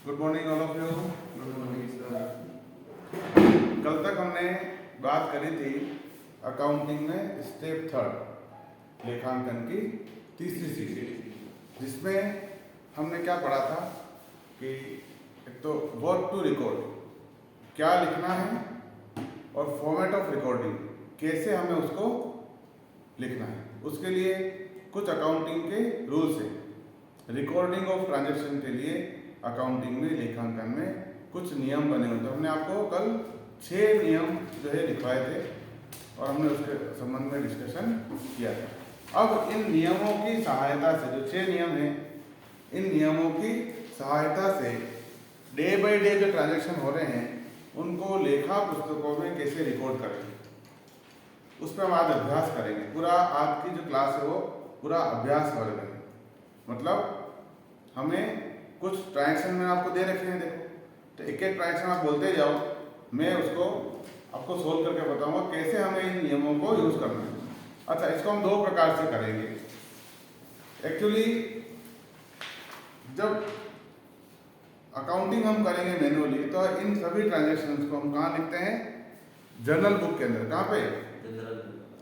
Good morning all of you. कल तक हमने बात करी थी अकाउंटिंग में स्टेप थर्ड, लेखांकन की तीसरी सीढ़ी, जिसमें हमने क्या पढ़ा था कि एक तो वर्क टू रिकॉर्ड, क्या लिखना है, और फॉर्मेट ऑफ रिकॉर्डिंग, कैसे हमें उसको लिखना है। उसके लिए कुछ अकाउंटिंग के रूल्स हैं। रिकॉर्डिंग ऑफ ट्रांजैक्शन के लिए अकाउंटिंग में, लेखांकन में कुछ नियम बने होते हैं। हमने आपको कल 6 नियम जो है लिखवाए थे और हमने उसके संबंध में डिस्कशन किया था। अब इन नियमों की सहायता से, जो 6 नियम हैं, इन नियमों की सहायता से डे बाय डे जो ट्रांजैक्शन हो रहे हैं उनको लेखा पुस्तकों में कैसे रिकॉर्ड करेंगे, उस पर हम आज अभ्यास करेंगे। पूरा आज की जो क्लास है वो पूरा अभ्यास वर्ग है। मतलब हमें कुछ ट्रांजैक्शन में आपको दे रखे हैं, देखो, तो एक एक ट्रांजैक्शन आप बोलते जाओ, मैं उसको आपको सोल्व करके बताऊंगा कैसे हमें इन नियमों को यूज करना है। अच्छा, इसको हम 2 प्रकार से करेंगे। एक्चुअली जब अकाउंटिंग हम करेंगे मैनुअली, तो इन सभी ट्रांजैक्शंस को हम कहाँ लिखते हैं? जर्नल बुक के अंदर। कहाँ पे?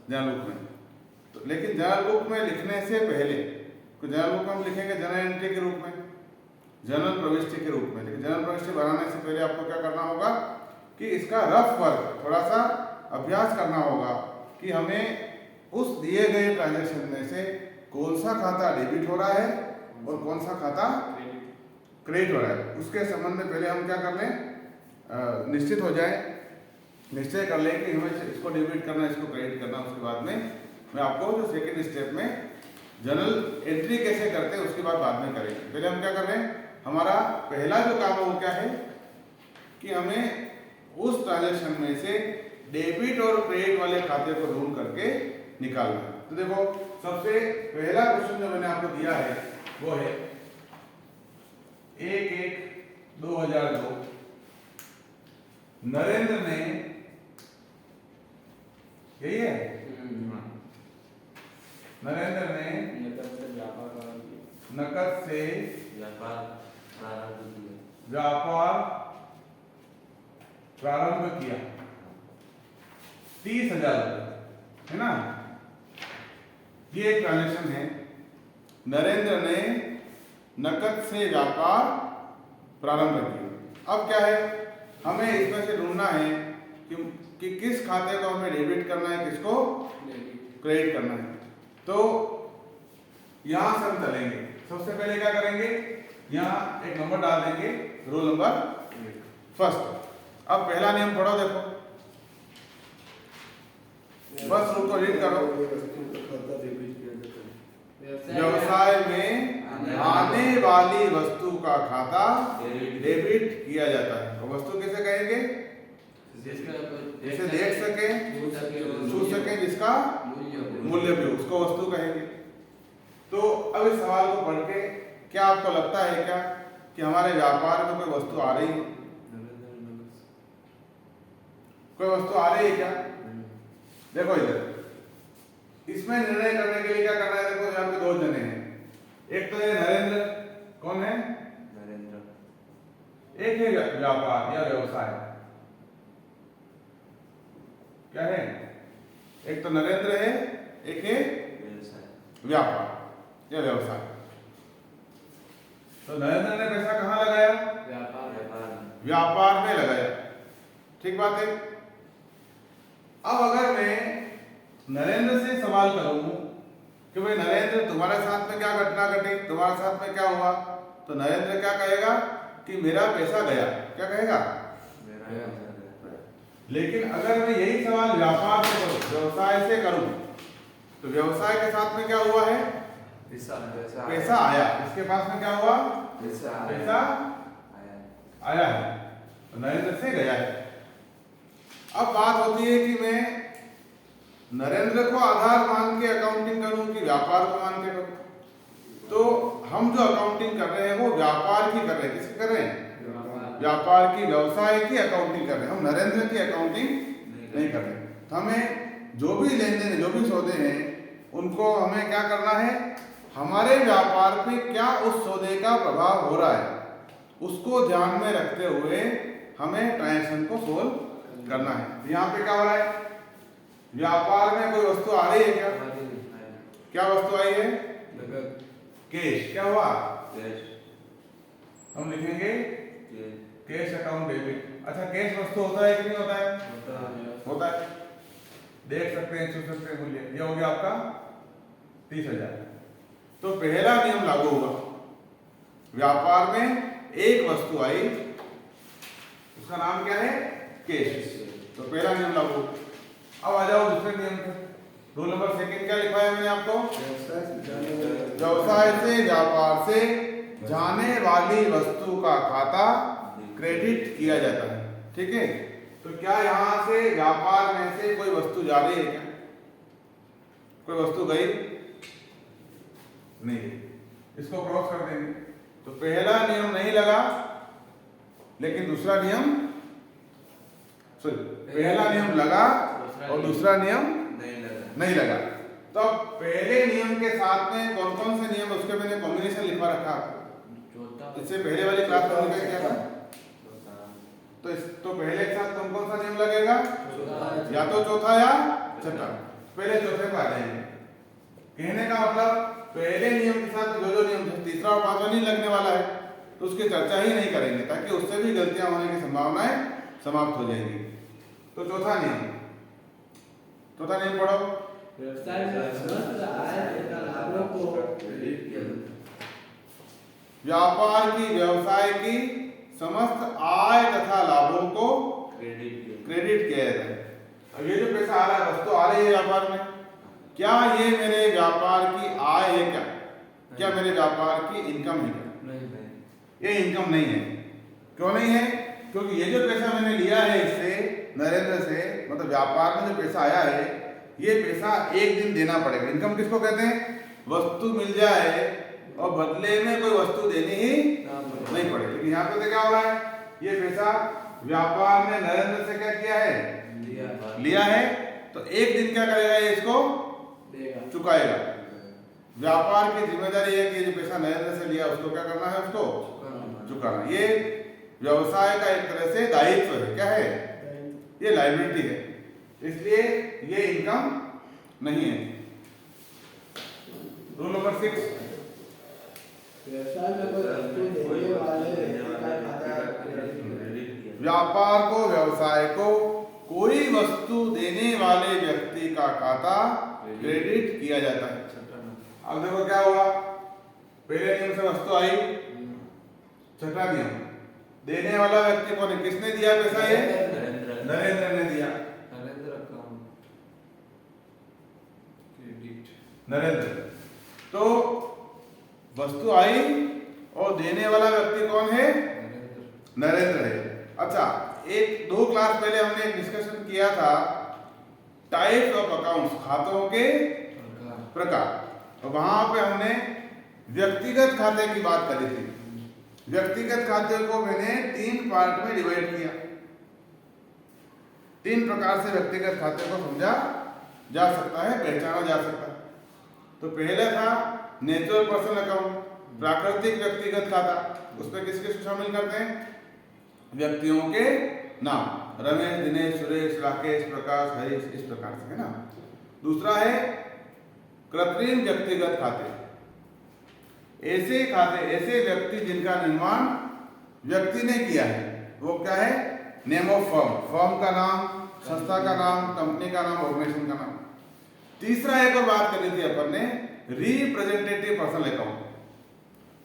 जर्नल बुक में। तो लेकिन जर्नल बुक में लिखने से पहले, जर्नल बुक हम लिखेंगे जर्नल एंट्री के रूप में, जर्नल प्रविष्टि के रूप में। लेकिन जर्नल प्रविष्टि बनाने से पहले आपको क्या करना होगा कि इसका रफ वर्क, थोड़ा सा अभ्यास करना होगा कि हमें उस दिए गए ट्रांजैक्शन में से कौन सा खाता डेबिट हो रहा है और कौन सा खाता क्रेडिट हो रहा है। उसके संबंध में पहले हम क्या कर लें, निश्चित हो जाए, निश्चय कर लें कि हमें इसको डेबिट करना, इसको क्रेडिट करना। उसके बाद में मैं आपको जो सेकेंड स्टेप में जर्नल एंट्री कैसे करते हैं उसकी बात बाद में करेंगे। पहले हम क्या कर रहे हैं, हमारा पहला जो काम है वो क्या है कि हमें उस ट्रांजैक्शन में से डेबिट और क्रेडिट वाले खाते को ढूंढ करके निकालना है। तो देखो, सबसे पहला क्वेश्चन जो मैंने आपको दिया है वो है 1/1/2002 नरेंद्र ने, यही है, नरेंद्र ने नकद से व्यापार प्रारंभ किया 30,000 रुपये, है ना। ये एक ट्रांजैक्शन है। नरेंद्र ने नकद से व्यापार प्रारंभ किया। अब क्या है, हमें इसमें से ढूंढना है कि किस खाते को हमें डेबिट करना है, किसको क्रेडिट करना है। तो यहां से हम चलेंगे। सबसे पहले क्या करेंगे, यहाँ एक नंबर डाल देंगे, रूल नंबर फर्स्ट। अब पहला नियम पढ़ो, देखो, बस रूल को रीड करो। व्यवसाय में आने वाली वस्तु का खाता डेबिट किया जाता है। और वस्तु कैसे कहेंगे? जिसे देख सके, छू सके, जिसका मूल्य भी, उसको वस्तु कहेंगे। तो अब इस सवाल को पढ़ के क्या आपको लगता है क्या कि हमारे व्यापार में कोई वस्तु आ रही है? कोई वस्तु आ रही है क्या? देखो इधर, इसमें निर्णय करने के लिए क्या करना है? देखो, यहाँ पे 2 जने हैं। एक तो ये नरेंद्र, कौन है? नरेंद्र। एक है व्यापार या व्यवसाय, क्या है? एक तो नरेंद्र है, एक है व्यापार या व्यवसाय। तो नरेंद्र ने पैसा कहाँ लगाया? व्यापार में लगाया। ठीक बात है। अब अगर मैं नरेंद्र से सवाल करूं कि भाई नरेंद्र, तुम्हारे साथ में क्या घटना घटी, तुम्हारे साथ में क्या हुआ, तो नरेंद्र क्या कहेगा कि मेरा पैसा गया। क्या कहेगा? लेकिन अगर मैं यही सवाल व्यापार से करूं, व्यवसाय से करूं, तो व्यवसाय के साथ में क्या हुआ है? पैसा आया। इसके पास में क्या हुआ? पैसा आया है, तो नरेंद्र से गया है। अब बात होती है कि मैं नरेंद्र को आधार मान के अकाउंटिंग करूं कि व्यापार को मान के करूं। तो हम जो अकाउंटिंग कर रहे हैं वो व्यापार की कर रहे हैं। किसकी कर रहे हैं? व्यापार की, व्यवसाय की अकाउंटिंग कर रहे हैं। हम नरेंद्र की अकाउंटिंग नहीं कर रहे। तो हमें जो भी लेन देन, जो भी सौदे हैं, उनको हमें क्या करना है, हमारे व्यापार पे क्या उस सौदे का प्रभाव हो रहा है उसको ध्यान में रखते हुए हमें ट्रांजैक्शन को सोल्व करना है। यहाँ पे क्या हो रहा है, व्यापार में कोई वस्तु आ रही है क्या? क्या वस्तु आई है? कैश। क्या हुआ? हम लिखेंगे कैश अकाउंट डेबिट। अच्छा, कैश वस्तु होता है कि नहीं होता है? होता है। देख सकते हैं, छू सकते हैं मूल्य। ये हो गया आपका 30,000। तो पहला नियम लागू हुआ, व्यापार में एक वस्तु आई, उसका नाम क्या है? कैश। तो पहला नियम लागू। अब आ जाओ दूसरे नियम पे। रूल नंबर सेकंड क्या लिखवाया मैंने आपको? व्यवसाय से, व्यापार से जाने वाली वस्तु का खाता क्रेडिट किया जाता है। ठीक है, तो क्या यहां से व्यापार में से कोई वस्तु जा रही है क्या? कोई वस्तु गई नहीं, इसको क्रॉस कर देंगे। तो पहला नियम नहीं लगा, लेकिन दूसरा नियम, सॉरी, पहला नियम लगा और दूसरा नियम नहीं लगा। तो अब पहले नियम के साथ में कौन कौन से नियम, उसके मैंने कॉम्बिनेशन लिखवा रखा। इससे पहले वाली क्लास में हमने क्या था? तो पहले के साथ कौन कौन सा नियम लगेगा? या तो चौथा या छठा। पहले चौथे पर आ जाएंगे। कहने का मतलब पहले नियम के साथ जो जो नियम तीसरा और पांचवा नहीं लगने वाला है, तो उसकी चर्चा ही नहीं करेंगे, ताकि उससे भी गलतियां होने की संभावनाएं समाप्त हो जाएंगी। तो चौथा नियम पढ़ो। व्यवसाय में समस्त आय तथा लाभों को क्रेडिट किया जाता है। व्यापार की, व्यवसाय की समस्त आय तथा लाभों को क्रेडिट किया जाता है। अब ये जो पैसा आ रहा है, वस्तु आ रही है व्यापार में, क्या ये मेरे व्यापार की आय है क्या? क्या मेरे व्यापार की इनकम है क्या? नहीं, ये इनकम नहीं है। क्यों नहीं है? क्योंकि ये जो पैसा मैंने लिया है इससे, नरेंद्र से, मतलब व्यापार में जो पैसा आया है, ये पैसा एक दिन देना पड़ेगा। इनकम किसको कहते हैं? वस्तु मिल जाए और बदले में कोई वस्तु देनी ही नहीं पड़ेगी। लेकिन यहाँ पे क्या हो रहा है, ये पैसा व्यापार ने नरेंद्र से क्या किया है? लिया है। तो एक दिन क्या करेगा, ये इसको चुकाएगा। व्यापार की जिम्मेदारी है कि जो पैसा नरेंद्र से लिया उसको क्या करना है? उसको चुकाना। ये व्यवसाय का एक तरह से दायित्व है। क्या है? ये लायबिलिटी है, इसलिए ये इनकम नहीं है। रूल नंबर 6, व्यवसाय में कोई वस्तु देने वाले व्यापार को, व्यवसाय को कोई वस्तु देने वाले व्यक्ति का खाता क्रेडिट किया जाता है। अब देखो क्या हुआ, पहले नियम से वस्तु आई, छठा नियम, देने वाला व्यक्ति कौन है? किसने दिया पैसा? ये नरेंद्र ने दिया। नरेंद्र। तो वस्तु आई और देने वाला व्यक्ति कौन है? नरेंद्र है। अच्छा, एक दो क्लास पहले हमने एक डिस्कशन किया था टाइप्स ऑफ अकाउंट्स, खातों के प्रकार। और वहां पे हमने व्यक्तिगत खाते की बात करी थी। व्यक्तिगत खाते को मैंने 3 पार्ट में डिवाइड किया। 3 प्रकार से व्यक्तिगत खाते को समझा जा सकता है, पहचाना जा सकता है। तो पहले था नेचुरल पर्सन अकाउंट, प्राकृतिक व्यक्तिगत खाता। उसमें किसके शामिल करते हैं? व्यक्तियों के नाम, रमेश, दिनेश, सुरेश, राकेश, प्रकाश, हरीश, इस प्रकार से, है ना। दूसरा है कृत्रिम व्यक्तिगत खाते। ऐसे खाते, ऐसे व्यक्ति जिनका निर्माण व्यक्ति ने किया है, वो क्या है? नेम ऑफ फर्म, फर्म का नाम, संस्था का नाम, कंपनी का नाम, ऑर्गेनाइजेशन का नाम। तीसरा एक और बात करी थी अपन ने, रिप्रेजेंटेटिव पर्सनल अकाउंट,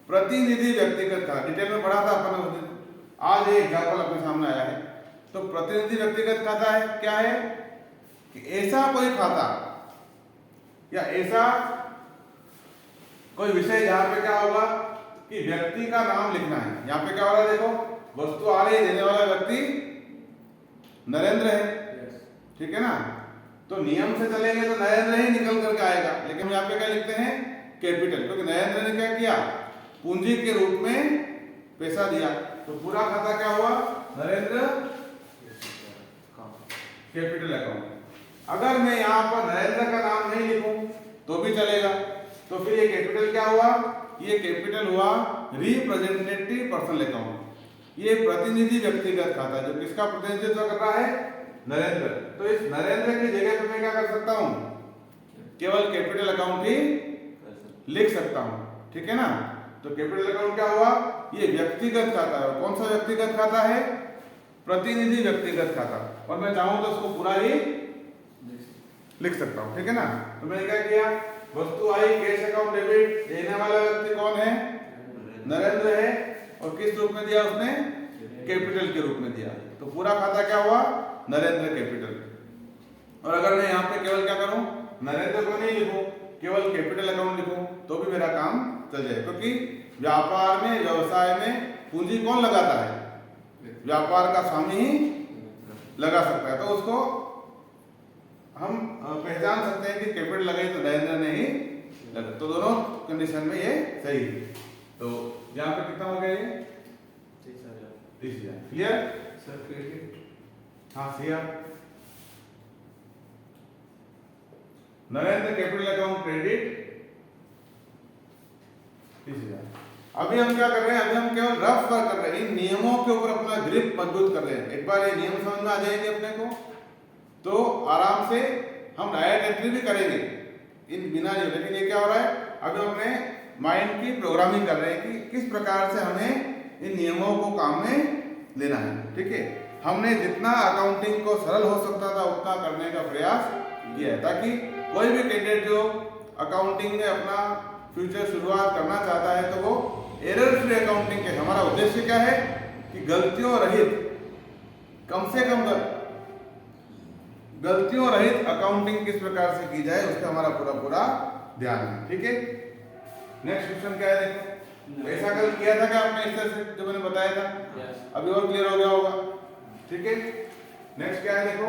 प्रतिनिधि व्यक्तिगत खाता। डिटेल में पढ़ा था अपन ने उस दिन। आज एक एग्जाम्पल अपने सामने आया है। तो प्रतिनिधि व्यक्तिगत खाता है, क्या है कि ऐसा कोई खाता या ऐसा कोई विषय जहां पे क्या होगा कि व्यक्ति का नाम लिखना है। यहाँ पे क्या हो रहा है, देखो वस्तु आ रही है, देने वाला व्यक्ति नरेंद्र है, ठीक है ना। तो नियम से चलेंगे तो नरेंद्र ही निकल करके आएगा। लेकिन हम यहाँ पे क्या लिखते हैं? कैपिटल, क्योंकि नरेंद्र ने क्या किया? पूंजी के रूप में पैसा दिया। तो पूरा खाता क्या हुआ? Narendra capital account. अगर मैं यहाँ पर नरेंद्र का नाम नहीं लिखूं तो भी चलेगा। तो फिर ये कैपिटल क्या हुआ? ये कैपिटल हुआ रिप्रेजेंटेटिव पर्सनल अकाउंट। ये प्रतिनिधि व्यक्तिगत खाता जो किसका प्रतिनिधित्व कर रहा है, नरेंद्र। तो इस नरेंद्र की जगह पे मैं क्या कर सकता हूँ, केवल कैपिटल अकाउंट ही लिख सकता हूँ, ठीक है ना। तो कैपिटल अकाउंट क्या हुआ, ये व्यक्तिगत खाता है। कौन सा व्यक्तिगत खाता है, प्रतिनिधि व्यक्तिगत खाता। और मैं चाहूँ तो उसको पूरा ही लिख सकता हूँ, ठीक है ना। तो मैंने क्या किया, वस्तु आई कैश अकाउंट डेबिट, देने वाला व्यक्ति कौन है, नरेंद्र है, और किस रूप में दिया उसने, कैपिटल के रूप में दिया। तो पूरा खाता क्या हुआ, नरेंद्र कैपिटल। और अगर मैं यहाँ पे केवल क्या करूँ, नरेंद्र को नहीं लिखूं, केवल कैपिटल अकाउंट लिखूं, तो भी मेरा काम चल जाए। क्योंकि व्यापार में, व्यवसाय में पूंजी कौन लगाता है, व्यापार का स्वामी ही लगा सकता है। तो उसको हम पहचान सकते हैं कि कैपिटल लगाई तो नरेंद्र ने ही लगा। तो दोनों कंडीशन में ये सही है। तो यहाँ पे कितना हो गया, ये 30,000। क्लियर सर क्रेडिट, हाँ Siya, Narendra capital account credit 30,000। अभी हम क्या कर रहे हैं, अभी हम केवल रफ वर्क कर रहे हैं, इन नियमों के ऊपर अपना ग्रिप मजबूत कर रहे हैं। एक बार ये नियम समझ में आ जाएंगे अपने को, तो आराम से हम डायरेक्ट एंट्री भी करेंगे इन बिना नियम। लेकिन ये क्या हो रहा है, अभी हम अपने माइंड की प्रोग्रामिंग कर रहे हैं कि किस प्रकार से हमें इन नियमों को काम में लेना है, ठीक है। हमने जितना अकाउंटिंग को सरल हो सकता था उतना करने का प्रयास किया है, ताकि कोई भी कैंडिडेट जो अकाउंटिंग में अपना फ्यूचर शुरुआत करना चाहता है तो वो एरर फ्री अकाउंटिंग के, हमारा उद्देश्य क्या है कि गलतियों रहित, कम से कम गलतियों रहित अकाउंटिंग किस प्रकार से की जाए उसका हमारा पूरा ध्यान है, ठीक है। नेक्स्ट क्वेश्चन क्या है, देखो ऐसा कल किया था क्या आपने, इस तरह से जो मैंने बताया था, अभी और क्लियर हो गया होगा, ठीक है। नेक्स्ट क्या है, देखो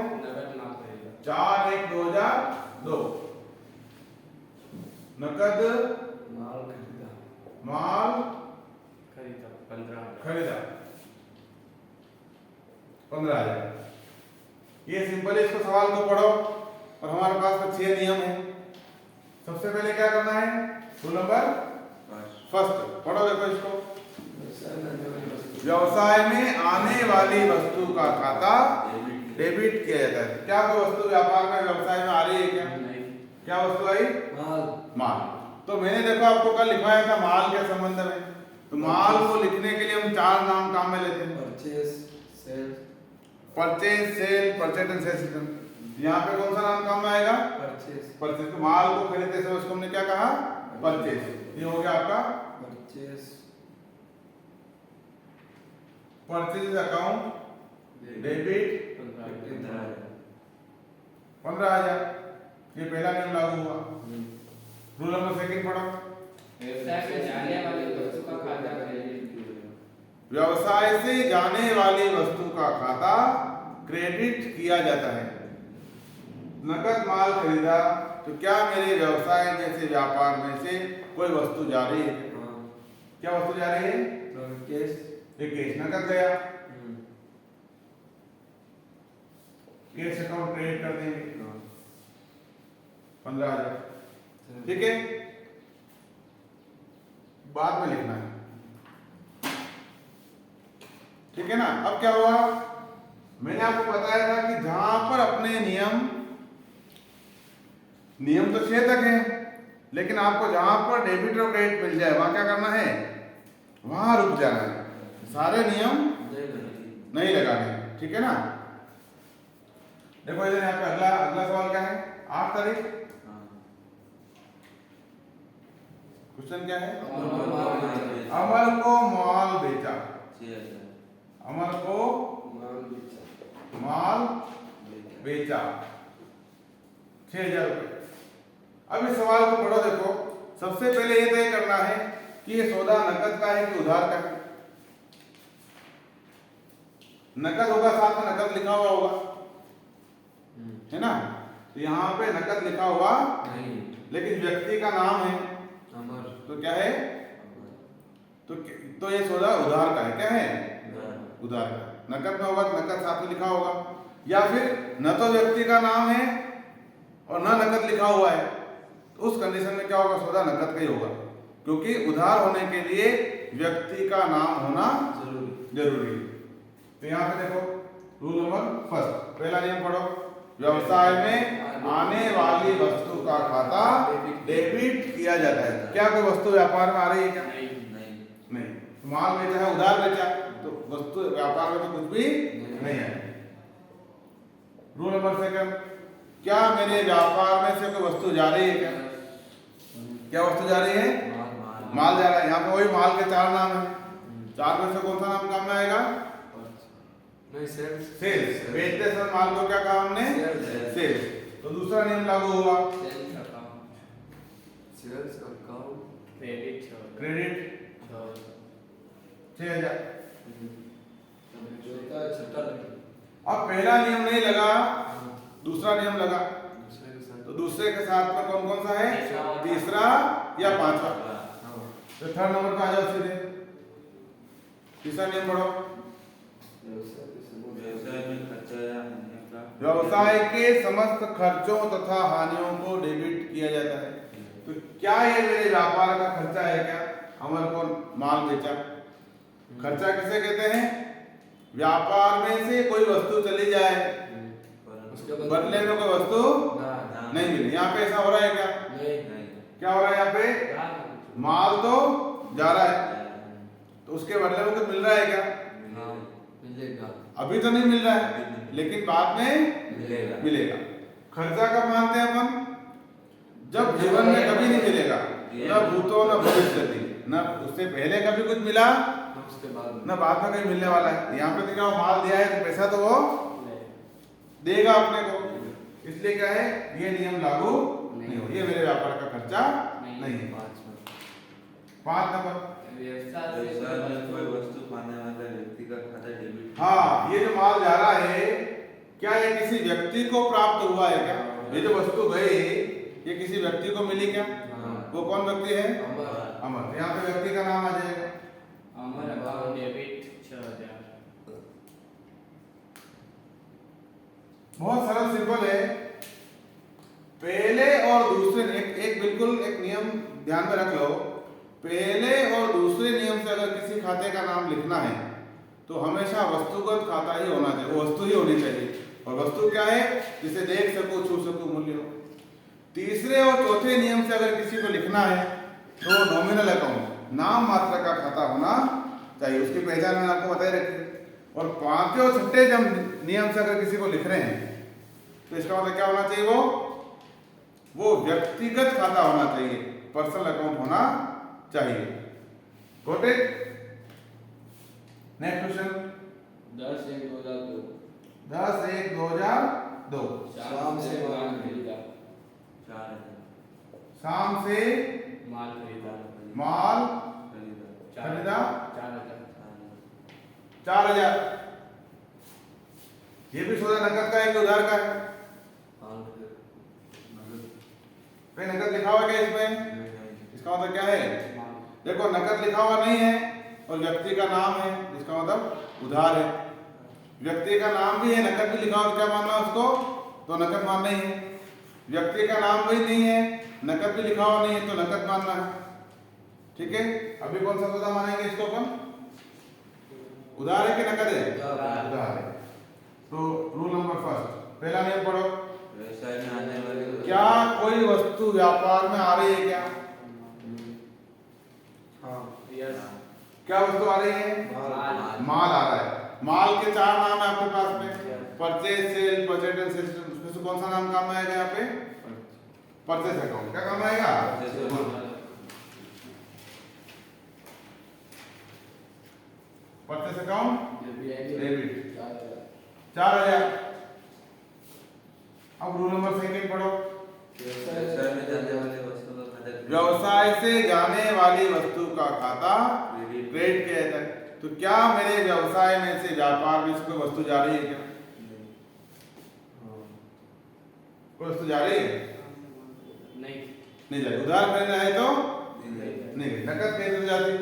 4/1/2002 नकद माल खरीदा 15,000। ये सिंपल है, इसको सवाल को पढ़ो और हमारे पास तो 6 नियम है। सबसे पहले क्या करना है, रूल नंबर फर्स्ट पढ़ो, देखो इसको, व्यवसाय में आने वाली वस्तु का खाता डेबिट किया जाता है। क्या कोई वस्तु व्यापार में, व्यवसाय में आ रही है क्या, क्या वस्तु आई, माल। तो मैंने देखो आपको कल लिखवाया था माल के संबंध में। तो माल को लिखने के लिए हम 4 नाम काम में लेते हैं, purchase, sale, purchase and sale system. यहाँ पे कौन सा नाम काम में आएगा, परचेज। तो माल को खरीदते समय उसको हमने क्या कहा, परचेज। ये हो गया आपका परचेज अकाउंट डेबिट 15,000। ये पहला नियम लागू हुआ। रूल नंबर सेकंड पढ़ो, व्यवसाय से जाने वाली वस्तु का खाता क्रेडिट, व्यवसाय से जाने वाली वस्तु का खाता क्रेडिट किया जाता है। नकद माल खरीदा, तो क्या मेरे व्यवसाय में से, व्यापार में से कोई वस्तु जा रही है, क्या वस्तु जा रही है, कैश। ये कैश नकद गया, कैश अकाउंट क्रेडिट कर देंगे 15,000, ठीक है। बाद में लिखना है, ठीक है ना। अब क्या हुआ, मैंने आपको बताया था कि जहां पर अपने नियम तो 6 तक है, लेकिन आपको जहां पर डेबिट और क्रेडिट मिल जाए वहां क्या करना है, वहां रुक जाना है, सारे नियम नहीं लगाने, ठीक है ना। देखो इधर यहाँ पे अगला सवाल क्या है, 8 तारीख क्वेश्चन क्या है, अमर को माल बेचा, अमर को माल बेचा 6,000 रुपए। अब इस सवाल को पढ़ो, देखो सबसे पहले ये तय करना है कि ये सौदा नकद का है कि उधार का है। नकद होगा, साथ में नकद लिखा हुआ होगा, है ना। तो यहाँ पे नकद लिखा हुआ नहीं, लेकिन व्यक्ति का नाम है अमर, तो क्या है, तो ये सौदा उधार का है, क्या है, उधार का। नकद में होगा तो नकद साथ में लिखा होगा, या फिर न तो व्यक्ति का नाम है और न नकद लिखा हुआ है, तो उस कंडीशन में क्या होगा, सौदा नकद का ही होगा, क्योंकि उधार होने के लिए व्यक्ति का नाम होना जरूरी है। तो यहाँ पे देखो रूल नंबर फर्स्ट, पहला नियम पढ़ो, व्यवसाय में आने वाली वस्तु का खाता डेबिट किया जाता है। क्या कोई वस्तु व्यापार में आ रही है क्या? नहीं। माल बेचा है, उधार बेचा, तो वस्तु व्यापार में तो कुछ भी नहीं है। रूल नंबर सेकंड, क्या मेरे व्यापार में से कोई वस्तु जा रही है क्या? क्या वस्तु जा रही है? माल जा रहा है। यहाँ पे वही माल के चार नाम है, चार में से कौन सा नाम काम में आएगा? सेल्स। बेचते समय माल को क्या कहा हमने? सेल्स। तो दूसरा नियम लागू हुआ, सेल्स अकाउंट क्रेडिट 6000। अब पहला नियम नहीं लगा, दूसरा नियम लगा, तो दूसरे के साथ में कौन कौन सा है? तीसरा या पांचवा? तो थर्ड नंबर पे आ जाओ सीधे, तीसरा नियम पढ़ो, व्यवसाय के समस्त खर्चों तथा हानियों को डेबिट किया जाता है। तो क्या ये मेरे व्यापार का खर्चा है क्या? अमर को माल बेचा, खर्चा किसे कहते हैं? व्यापार में से कोई वस्तु चली जाए, बदले में कोई वस्तु नहीं मिली। यहाँ पे ऐसा हो रहा है क्या? क्या हो रहा है यहाँ पे? माल तो जा रहा है, तो उसके बदले में कुछ मिल रहा है क्या? अभी तो नहीं मिल रहा है, लेकिन बाद में मिलेगा। खर्चा कब मानते हैं अपन? जब जीवन में कभी नहीं मिलेगा, न भूतो न भविष्यति, न उससे पहले कभी कुछ मिला, न बाद में कहीं मिलने वाला है। यहाँ पे देखा माल दिया है तो पैसा तो वो देगा अपने को, इसलिए क्या है, ये नियम लागू नहीं हो, ये मेरे व्यापार का खर्चा नहीं है। 5 नंबर, कोई वस्तु पाने वाला व्यक्ति का खाता डेबिट। हाँ, ये जो माल जा रहा है, क्या ये किसी व्यक्ति को प्राप्त हुआ है क्या? ये जो वस्तु गई, ये किसी व्यक्ति को मिली क्या? वो कौन व्यक्ति है? अमर। यहाँ पे व्यक्ति का नाम आ जाएगा, अमर अकाउंट डेबिट 6000। बहुत सरल सिंपल है। पहले और दूसरे एक बिल्कुल एक नियम ध्यान में रख लो, पहले और दूसरे नियम से अगर किसी खाते का नाम लिखना है तो हमेशा वस्तुगत खाता ही होना चाहिए, वो वस्तु ही होनी चाहिए। और वस्तु क्या है? जिसे देख सको, छू सको, मूल्य हो। तीसरे और चौथे नियम से अगर किसी को लिखना है तो नॉमिनल अकाउंट, नाम मात्र का खाता होना चाहिए, उसकी पहचान मैंने आपको बताई रखी है। और पांचवें और छठे जब नियम से अगर किसी को लिख रहे हैं तो इसका मतलब क्या होना चाहिए? वो व्यक्तिगत खाता होना चाहिए, पर्सनल अकाउंट होना चाहिए। Got it? नेक्स्ट क्वेश्चन, 10/1/2002 10/1/2002 शाम से माल खरीदा। शाम से माल खरीदा। माल खरीदा 4000। 4000। ये भी सौदा नकद का है कि उधार का है? कहीं नकद लिखा हुआ क्या इसमें? इसका मतलब क्या है? देखो, नकद लिखा हुआ नहीं है और व्यक्ति का नाम है, इसका मतलब उधार है। व्यक्ति का नाम भी है, नकद भी लिखा हुआ, क्या मानना है उसको? तो नकद मानना ही है। व्यक्ति का नाम भी नहीं है, नकद भी लिखा हुआ नहीं है, तो नकद मानना है। ठीक है, अभी कौन सा सौदा मानेंगे इसको अपन? उधार है कि नकद है? उधार है। तो रूल नंबर फर्स्ट, पहला नियम पढ़ो, व्यवसाय में आने वाले क्या कोई वस्तु व्यापार में आ रही है क्या? क्या वस्तु आ रही है? माल आ रहा है। माल के 4 नाम है आपके पास में, purchase, sale, budget and sales. उसमें से कौन सा नाम काम में आएगा यहाँ पे? Purchase account. क्या काम आएगा? Purchase account debit 4000। अब रूल नंबर सेकंड पढ़ो, व्यवसाय में जाने वाले वस्तु का खाता व्यवसाय से जाने वाली वस्तु का खाता क्रेडिट किया जाता है। तो क्या मेरे व्यवसाय में से, व्यापार में से कोई वस्तु जा रही है क्या? कोई वस्तु जा रही है? नहीं जा रही। उधार खरीदना है तो नहीं गई, नकद खरीद जाती,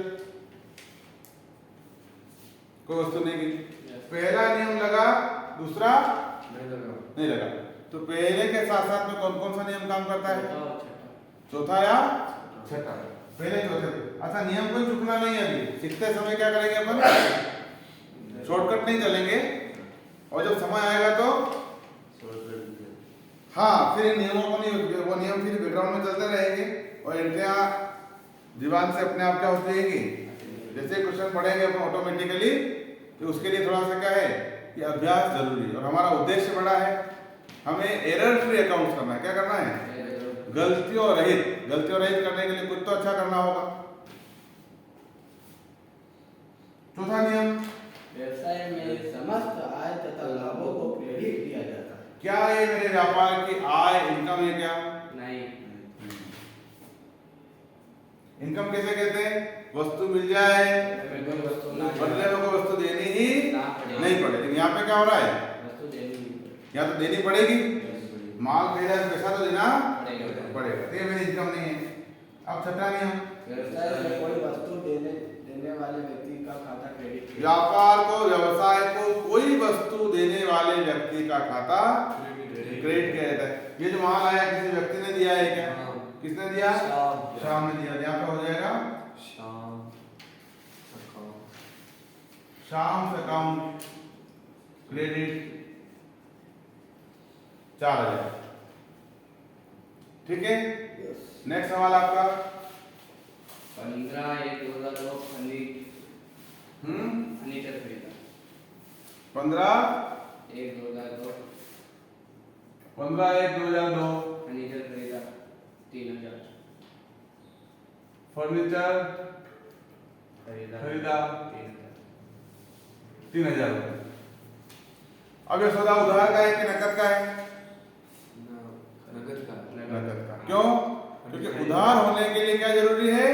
कोई वस्तु नहीं गई। पहला नियम लगा, दूसरा नहीं लगा। तो पहले के साथ साथ में कौन कौन सा नियम काम करता है? चौथा या छठा? पहले चौथे। अच्छा, नियम को चुकना नहीं है, अभी सीखते समय क्या करेंगे अपन? शॉर्टकट नहीं चलेंगे, और जब समय आएगा तो शॉर्टकट हाँ फिर इन नियमों को नहीं, वो नियम फिर बैकग्राउंड में चलते रहेंगे और एंट्रियां दिमाग से अपने आप क्या होती रहेंगी। जैसे क्वेश्चन पढ़ेंगे अपन ऑटोमेटिकली, तो उसके लिए थोड़ा सा क्या है कि अभ्यास जरूरी है। और हमारा उद्देश्य बड़ा है, हमें एरर फ्री अकाउंट करना है। क्या करना है? गलतियों रहित करने के लिए कुछ तो अच्छा करना होगा। चौथा नियम, व्यवसाय में समस्त आय तथा लाभों को क्रेडिट दिया जाता है। क्या ये मेरे व्यापार की आय इनकम है क्या? नहीं। इनकम कैसे कहते हैं? वस्तु मिल जाए हमें कोई वस्तु ना बदले में कोई वस्तु देनी ही ना पड़े। नहीं पड़े। लेकिन यहाँ पे क्या हो रहा है? वस्तु देनी नहीं पड़े। या तो देनी पड़ेगी, माल खरीदा है पैसा तो देना पड़ेगा। पड़ेगा, तो ये मेरी इनकम नहीं है। अब छठा नियम, व्यवसाय में कोई वस्तु देने वाले व्यक्ति का खाता क्रेडिट किया व्यापार को व्यवसाय को कोई वस्तु देने वाले व्यक्ति का खाता क्रेडिट किया जाता है। ये जो माल आया किसी व्यक्ति ने दिया है क्या? किसने दिया? श्याम ने दिया। यहाँ पे हो जाएगा शाम अकाउंट क्रेडिट 4000। ठीक है, नेक्स्ट सवाल आपका। 15/1/2002 फर्नीचर खरीदा। 15/1/2002 फर्नीचर खरीदा 3000। फर्नीचर खरीदा 3000 रुपये। अब ये सौदा उधार का है कि नकद का है? नकद का। क्यों? क्योंकि उधार होने के लिए क्या जरूरी है?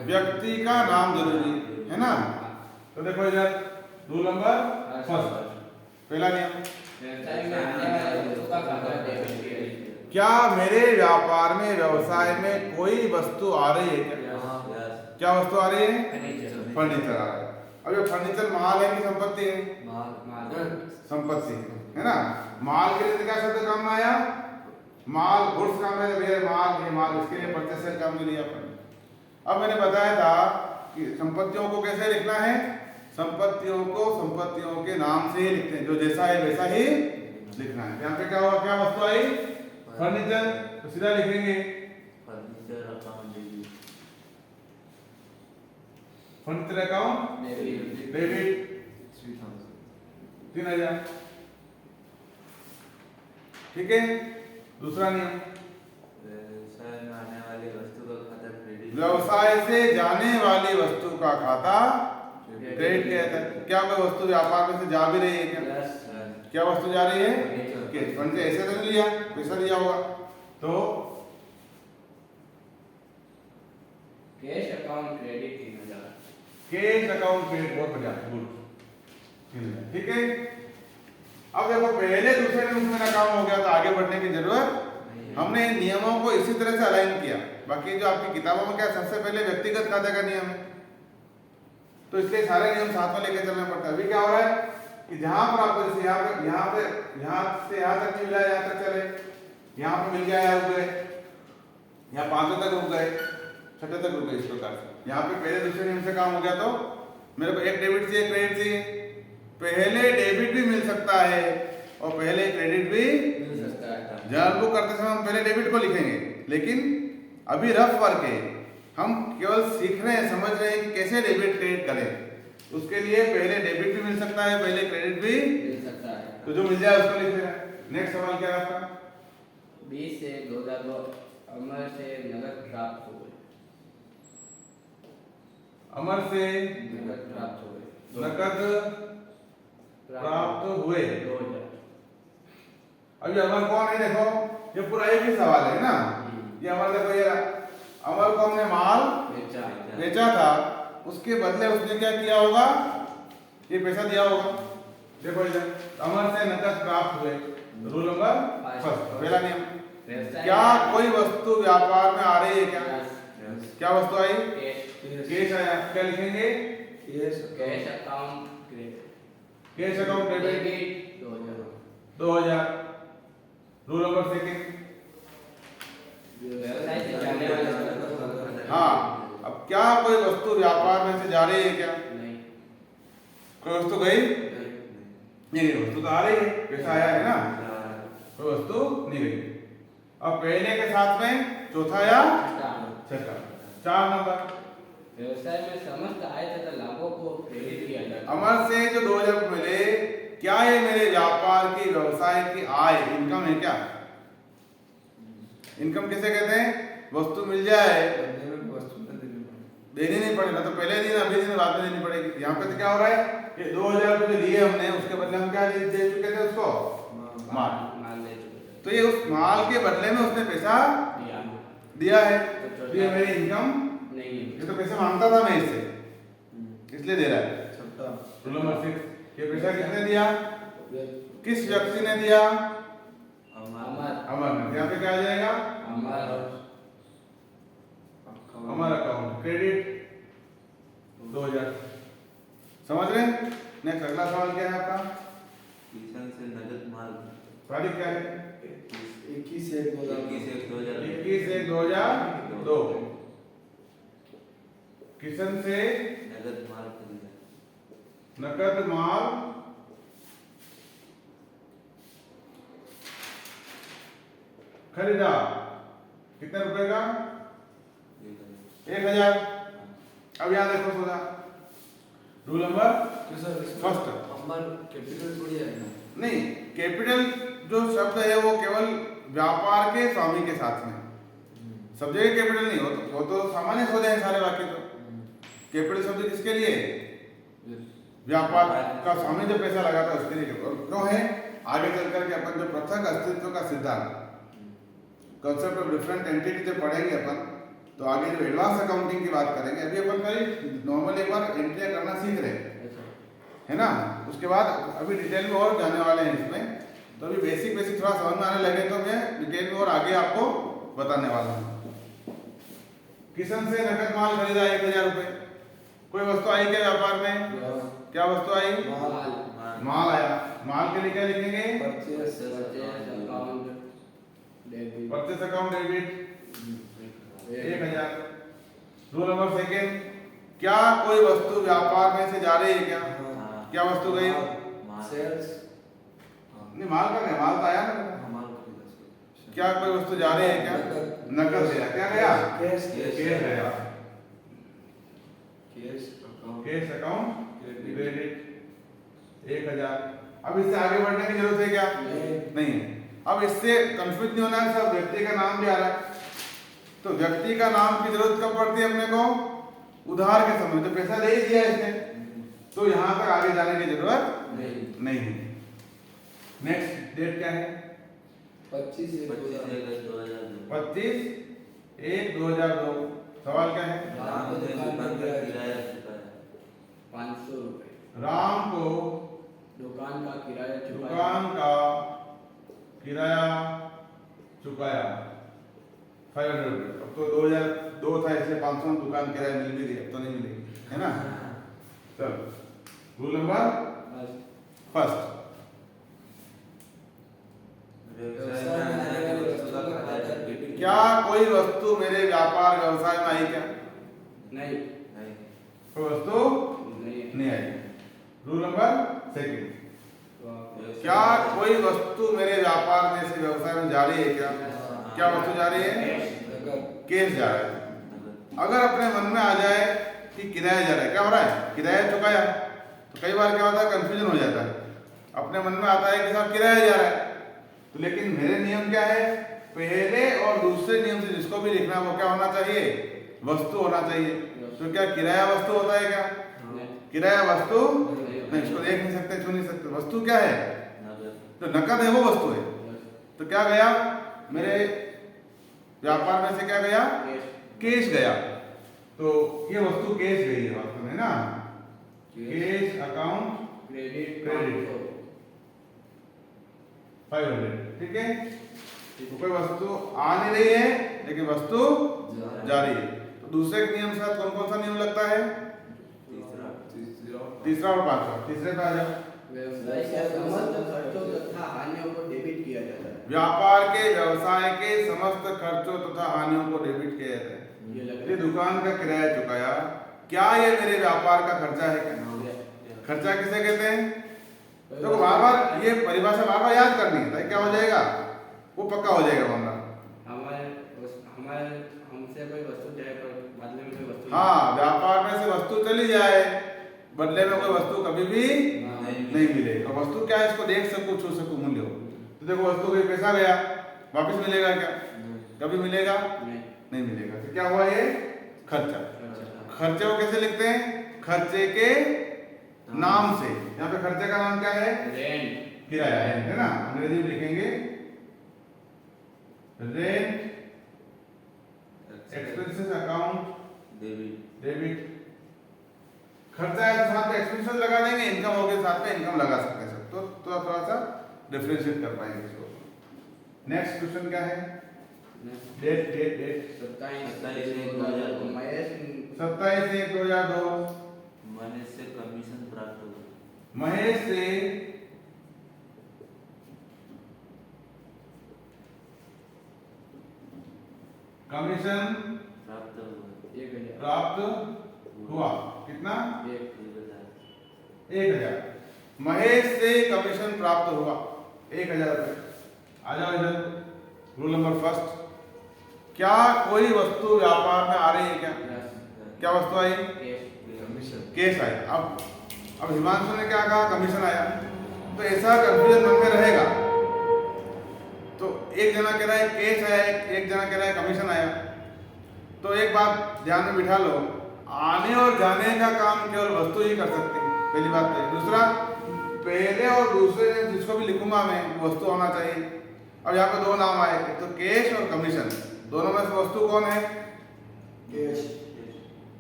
व्यक्ति का नाम जरूरी है ना। तो देखो इधर रूल नंबर फर्स्ट, पहला नियम, व्यवसाय में आने वाले वस्तु का खाता डेबिट किया जाता है। क्या मेरे व्यापार में व्यवसाय में कोई वस्तु आ रही है क्या? क्या वस्तु आ रही है? फर्नीचर आ रहा है। अब ये फर्नीचर माल है कि संपत्ति है? संपत्ति है ना। माल के लिए क्या शब्द काम में आया? माल गुड्स काम में, ये माल, ये माल, इसके लिए परचेसर काम में लिया अपन। अब मैंने बताया था कि संपत्तियों को कैसे लिखना है? संपत्तियों को संपत्तियों के नाम से ही लिखते हैं, जो जैसा है वैसा ही लिखना है। यहाँ पे क्या हुआ? क्या वस्तु आई? फर्नीचर, तो सीधा लिखेंगे फर्नीचर अकाउंट डेबिट 3000। ठीक है, दूसरा नियम, व्यवसाय में आने वाली वस्तु का खाता क्रेडिट। व्यवसाय से जाने वाली वस्तु का खाता क्रेडिट किया जाता है। क्या कोई वस्तु व्यापार में से जा भी रही है क्या? क्या वस्तु जा रही है? फर्नीचर। ऐसे तो नहीं लिया, पैसा दिया होगा। तो cash account credit 3000। Cash account credit, बहुत बढ़िया, गुड। ठीक है, अब देखो पहले दूसरे नियम में मेरा काम हो गया, तो आगे बढ़ने की जरूरत हमने इन नियमों को इसी तरह से अलाइन किया। बाकी जो आपकी किताबों में क्या सबसे पहले व्यक्तिगत खाते का नियम है, तो इसलिए सारे नियम साथ में लेकर चलना पड़ता है। अभी क्या हो रहा है कि जहां पर आपको जैसे यहाँ से यहाँ तक मिल जाए, यहाँ तक चले, यहाँ पे मिल गया, यहाँ रुक गए, यहाँ 5 तक रुक गए, 6 तक रुक गए, इस प्रकार से। यहाँ पे पहले दूसरे नियम से काम हो गया, तो मेरे को एक डेबिट चाहिए, क्रेडिट चाहिए। पहले डेबिट भी मिल सकता है और पहले क्रेडिट भी मिल सकता है। जर्नल बुक करते समय हम पहले डेबिट को लिखेंगे, लेकिन अभी रफ वर्क है, हम केवल सीख रहे हैं, समझ रहे हैं कि कैसे डेबिट क्रेडिट करें। उसके लिए पहले डेबिट भी मिल सकता है, पहले क्रेडिट भी मिल सकता है। तो जो मिल जाए उसको लिख देना। नेक्स्ट सवाल क्या है आपका? 20/2002 अमर से नगद प्राप्त हो गए। अमर से नगद प्राप्त हो गए। नकद प्राप्त हुए। 2000। अभी अमर कौन है? देखो ये पूरा एक ही सवाल है ना। ये अमर, देखो ये अमर को हमने माल बेचा था, उसके बदले उसने क्या किया होगा? ये पैसा दिया होगा। देखो इधर अमर से नकद प्राप्त हुए, रूल नंबर फर्स्ट, पहला नियम, क्या कोई वस्तु व्यापार में आ रही है क्या? क्या वस्तु आई? कैश आया। क्या लिखेंगे? Cash account credit. Cash account debit 2000। Rule number second, व्यवसाय से जाने वाले हाँ। अब क्या कोई वस्तु व्यापार में से जा रही है क्या? नहीं। कोई वस्तु गई? नहीं गई, वस्तु तो आ रही है, पैसा आया है ना, कोई वस्तु नहीं गई। अब पहले के साथ में चौथा या छठा, 4 नंबर। व्यवसाय में समस्त आय तथा लाभों को क्रेडिट किया जाता है। अमर से जो 2000 मिले, क्या ये मेरे व्यापार की व्यवसाय की आय इनकम है क्या? इनकम किसे कहते हैं? वस्तु मिल जाए देनी नहीं पड़ेगा, तो पहले दिन अभी दिन बाद में देनी पड़ेगी। यहाँ पे तो क्या हो रहा है, ये 2000 रुपये दिए हमने, उसके बदले हम क्या दे चुके थे उसको? माल। माल दे चुके थे। तो ये उस माल के बदले में उसने पैसा दिया है, तो ये मेरी इनकम नहीं है। ये तो पैसे मांगता था मैं इससे, इसलिए दे रहा है। रूल नंबर 6, ये पैसा किसने दिया? किस व्यक्ति ने दिया? अमर ने। यहाँ पे क्या आ जाएगा? अमर अकाउंट क्रेडिट 2000। समझ रहे? नेक्स्ट अगला सवाल क्या है आपका? किसान से नगद माल तारीख क्या है? 21/1/2002। 21/1/2002। किशन से नगद माल खरीदा, नकद माल खरीदा, कितने रुपए का? 1000। अब यहाँ देखो सोचा, रूल नंबर फर्स्ट, कैपिटल थोड़ी है ना। नहीं कैपिटल जो शब्द है वो केवल व्यापार के स्वामी के साथ में, सब जगह कैपिटल नहीं हो, वो तो सामान्य सौदे हैं सारे वाक्य। तो कैपिटल शब्द किसके लिए? व्यापार का स्वामी जो पैसा लगाता है उसके लिए। क्यों है? आगे चल करके अपन जो पृथक अस्तित्व का सिद्धांत, कंसेप्ट ऑफ डिफरेंट एंटिटी जब पढ़ेंगे अपन, तो आगे जो एडवांस अकाउंटिंग की बात करेंगे, अभी अपन खाली नॉर्मल एक बार एंट्रियां करना सीख रहे हैं, है ना। उसके बाद अभी डिटेल में और जाने वाले हैं इसमें, तो अभी बेसिक थोड़ा समझ में आने लगे तो मैं डिटेल में और आगे आपको बताने वाला हूँ। किशन से नकद माल खरीदा 1000 रुपए। कोई वस्तु आई क्या व्यापार में? क्या वस्तु आई? माल आया। माल के लिए क्या लिखेंगे? Purchase account debit 1000। Rule number 2, क्या कोई वस्तु व्यापार में से जा रही है क्या? क्या वस्तु गई? सेल्स नहीं, माल का नहीं, माल तो आया ना। क्या कोई वस्तु जा रही है क्या? नकद गया। क्या गया? कैश गया। Cash account credit 1000। अब इससे आगे बढ़ने की जरूरत है क्या? नहीं है। अब इससे कंफ्यूज नहीं होना है, सब व्यक्ति का नाम भी आ रहा है, तो व्यक्ति का नाम की जरूरत कब पड़ती है अपने को? उधार के समय, तो पैसा दे ही दिया इसने, तो यहाँ तक आगे जाने की जरूरत नहीं है। नेक्स्ट डेट क्या है? 25/1/2002। 25/1/2002। सवाल क्या है? राम ने दुकान का किराया चुकाया 500 रुपए। राम को दुकान का किराया चुकाया। दुकान का किराया चुकाया 500 रुपये। अब तो 2002 था इसलिए 500 में दुकान किराया मिल भी गई, अब तो नहीं मिलेगी, है ना। चलो रूल नंबर फर्स्ट, व्यवसाय में आने वाली वस्तु का खाता डेबिट क्या कोई वस्तु मेरे व्यापार व्यवसाय में आई क्या? नहीं नहीं, कोई वस्तु नहीं आई। रूल नंबर 2, क्या कोई वस्तु मेरे व्यापार में से व्यवसाय में जा रही है क्या? क्या वस्तु जा रही है? कैश जा रहा है। अगर अपने मन में आ जाए कि किराया जा रहा है, क्या हो रहा है? किराया चुकाया, तो कई बार क्या होता है, कंफ्यूजन हो जाता है। अपने मन में आता है कि साहब किराया जा रहा है, तो लेकिन मेरे नियम क्या है? पहले और दूसरे नियम से जिसको भी लिखना वो क्या होना चाहिए? वस्तु होना चाहिए। तो क्या किराया वस्तु होता है क्या? किराया वस्तु नहीं, इसको देख नहीं सकते, छू नहीं सकते। वस्तु क्या है? तो नकद है, वो वस्तु है। तो क्या गया मेरे व्यापार में से? क्या गया? कैश गया। तो ये वस्तु कैश गई है वास्तव में ना। कैश अकाउंट क्रेडिट 500, ठीक है। तो कोई वस्तु आ नहीं रही है लेकिन वस्तु जा रही है। तो दूसरे के नियम के साथ कौन कौन सा नियम लगता है? तीसरा और पांचवा। तीसरे पे आ जाओ। व्यवसाय के समस्त खर्चों तथा हानियों को डेबिट किया जाता है। व्यापार के व्यवसाय के समस्त खर्चों तथा हानियों को डेबिट किया जाता है। ये दुकान का किराया चुकाया, क्या ये मेरे व्यापार का खर्चा है क्या? खर्चा किसे कहते हैं? तो बार बार ये परिभाषा बार बार याद करनी है, ताकि क्या हो जाएगा, वो पक्का हो जाएगा मामला। हमारे हमसे कोई वस्तु जाए पर बदले में कोई वस्तु हाँ, व्यापार में से वस्तु चली जाए, बदले में कोई वस्तु कभी भी नहीं मिलेगी। और वस्तु क्या है, इसको देख सकूं, छू सकूं, मूल्य हो। तो देखो वस्तु कोई पैसा गया, वापस मिलेगा क्या, कभी मिलेगा नहीं मिलेगा। तो क्या हुआ ये खर्चा। खर्चे को कैसे लिखते हैं, खर्चे के नाम से। यहाँ पे खर्चे का नाम क्या है, रेंट, किराया है ना, अंग्रेजी में लिखेंगे रेंट एक्सपेंसेस अकाउंट डेबिट। खर्चा है तो साथ में एक्सपेंसेस लगा देंगे, इनकम हो गई साथ में इनकम लगा सकते हैं सब। तो थोड़ा सा डिफरेंशिएट कर पाएंगे इसको। नेक्स्ट क्वेश्चन क्या है, डेट डेट डेट 27/1/2002 27/1/2002 महेश से कमीशन प्राप्त हुआ। महेश से कमीशन प्राप्त हुआ 1000 प्राप्त हुआ। कितना, 1000। 1000। महेश से कमीशन प्राप्त हुआ 1000 रुपये। आ जाओ इधर, रूल नंबर फर्स्ट। क्या कोई वस्तु व्यापार में आ रही है क्या, क्या वस्तु आई, केस आया। अब हिमांशु ने क्या कहा, कमीशन आया। तो ऐसा कंफ्यूजन मन में रहेगा। तो एक जना कह रहा है केस आया, एक जना कह रहा है कमीशन आया। तो एक बात ध्यान में बिठा लो, आने और जाने का काम केवल वस्तु ही कर सकती है, पहली बात है। दूसरा, पहले और दूसरे जिसको भी लिखूंगा मैं वस्तु होना चाहिए। अब यहाँ पे दो नाम आए, एक तो कैश और कमीशन। दोनों में से वस्तु कौन है, कैश,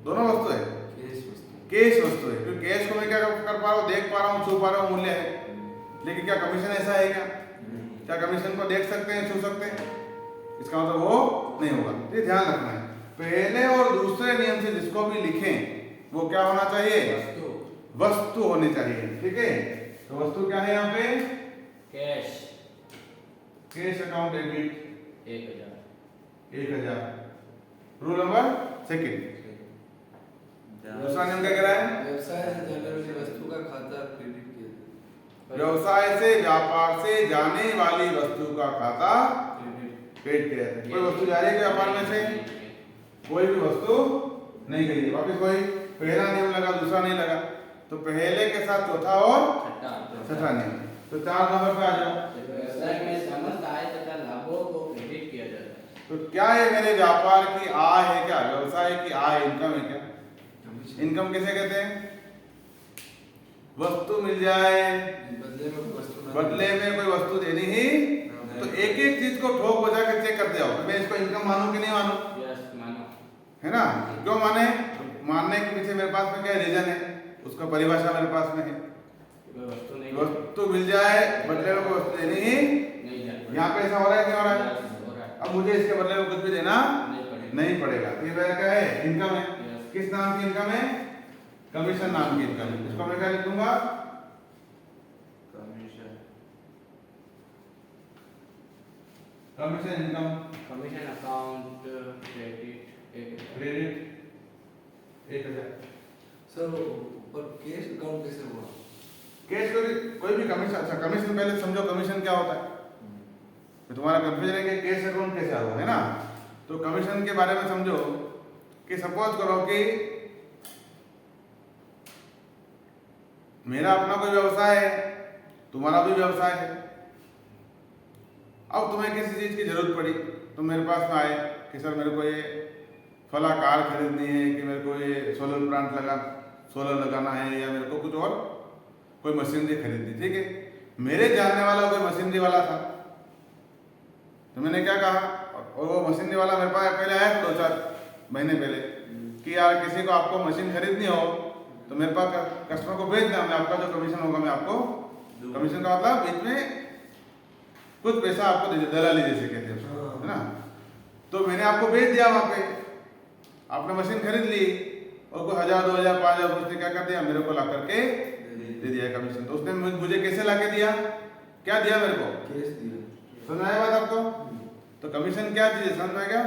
दोनों वस्तु है, कैश वस्तु है। क्योंकि कैश को मैं क्या कर पा रहा हूँ, देख पा रहा हूँ, छू पा रहा हूँ, मूल्य है। लेकिन क्या कमीशन ऐसा है क्या कमीशन को देख सकते हैं, छू सकते हैं? इसका मतलब वो नहीं होगा। ये ध्यान रखना है, पहले और दूसरे नियम से जिसको भी लिखें वो क्या होना चाहिए, वस्तु होनी चाहिए। ठीक है, तो वस्तु क्या है यहाँ पे, cash, cash account debit 1000। Rule number second. दूसरा नियम क्या कह रहा है, व्यवसाय से जाने वाली वस्तु का खाता क्रेडिट किया व्यवसाय से व्यापार से जाने वाली वस्तु का खाता क्रेडिट किया जाता है। कोई वस्तु जा रही है व्यापार में से, कोई भी वस्तु नहीं गई है, वापिस वही पहला नियम लगा, दूसरा नहीं लगा। तो पहले के साथ चौथा और छठा नियम। तो 4 नंबर पे आ जाओ। व्यवसाय में समस्त आय तथा लाभों को क्रेडिट किया जाता है। तो क्या ये मेरे व्यापार की आय है, क्या व्यवसाय की आय इनकम है क्या? इनकम किसे कहते हैं, वस्तु मिल जाए, बदले में कोई वस्तु देनी ही। तो एक एक चीज को ठोक बजा के चेक करते जाओ, मैं इसको इनकम मानूं कि नहीं मानूं, मानो, है ना? क्यों माने, मानने के पीछे मेरे पास में क्या रीजन है, उसका परिभाषा मेरे पास में है। वस्तु मिल जाए, बदले में कोई वस्तु देनी ही नहीं, यहाँ पे ऐसा हो रहा है, क्या हो रहा है? अब मुझे इसके बदले में कुछ भी देना नहीं पड़ेगा। तो ये मेरा क्या है, इनकम है। किस नाम की इनकम है, कमीशन नाम की इनकम है। इसको मैं क्या लिखूंगा, commission income, commission account credit 1000। Sir और कैश अकाउंट कैसे हुआ? कैश कोई भी कमीशन, अच्छा कमीशन पहले समझो कमीशन क्या होता है, तो तुम्हारा कंफ्यूजन है कि कैश अकाउंट कैसे हुआ, है ना? तो कमीशन के बारे में समझो कि सपोज करो कि मेरा अपना कोई व्यवसाय है, तुम्हारा भी व्यवसाय है। अब तुम्हें किसी चीज की जरूरत पड़ी तो मेरे पास में आए कि सर मेरे को ये फला कार खरीदनी है, कि मेरे को ये सोलर लगाना है, या मेरे को कुछ और कोई मशीनरी खरीदनी। ठीक है, मेरे जानने वाला कोई मशीनरी वाला था, तो मैंने क्या कहा, और वो मशीनरी वाला मेरे पास पहले आया 2-4 महीने पहले कि यार किसी को आपको मशीन खरीदनी हो तो मेरे पास कस्टमर को भेज दें, मैं आपका जो कमीशन होगा मैं आपको, कमीशन का मतलब बीच में कुछ पैसा आपको दे, दलाली जैसे कहते हैं उसको, है ना? तो मैंने आपको भेज दिया, वहाँ पे आपने मशीन खरीद ली और कोई 1000, 2000, 5000 उसने क्या कर दिया, मेरे को ला करके दे दिया कमीशन। तो उसने मुझे कैसे ला के दिया, क्या दिया मेरे को, कैश दिया। समझ आया बात आपको? तो कमीशन क्या चीज है, समझ में आएगा?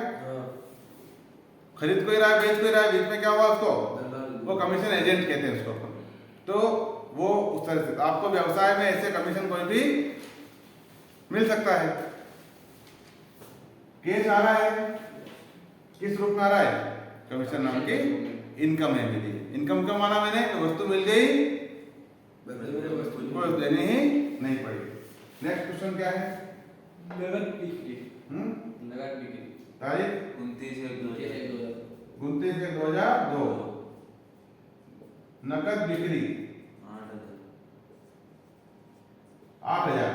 खरीद कोई रहा है, बेच कोई रहा है, बीच में क्या हुआ उसको, वो कमीशन एजेंट कहते हैं उसको। तो वो उस तरह से। तो आपको व्यवसाय में ऐसे कमीशन कोई भी मिल सकता है। केस आ रहा है, किस रूप में आ रहा है? कमीशन नाम की इनकम है मेरी। इनकम क्यों माना मैंने? तो वस्तु मिल गई, कोई देनी ही नहीं पड़ी। नेक्स्ट क्वेश्चन क्या है? नगद बिक्री। नगद बिक्री तारीख 29/1/2002। नकद बिक्री 8,000।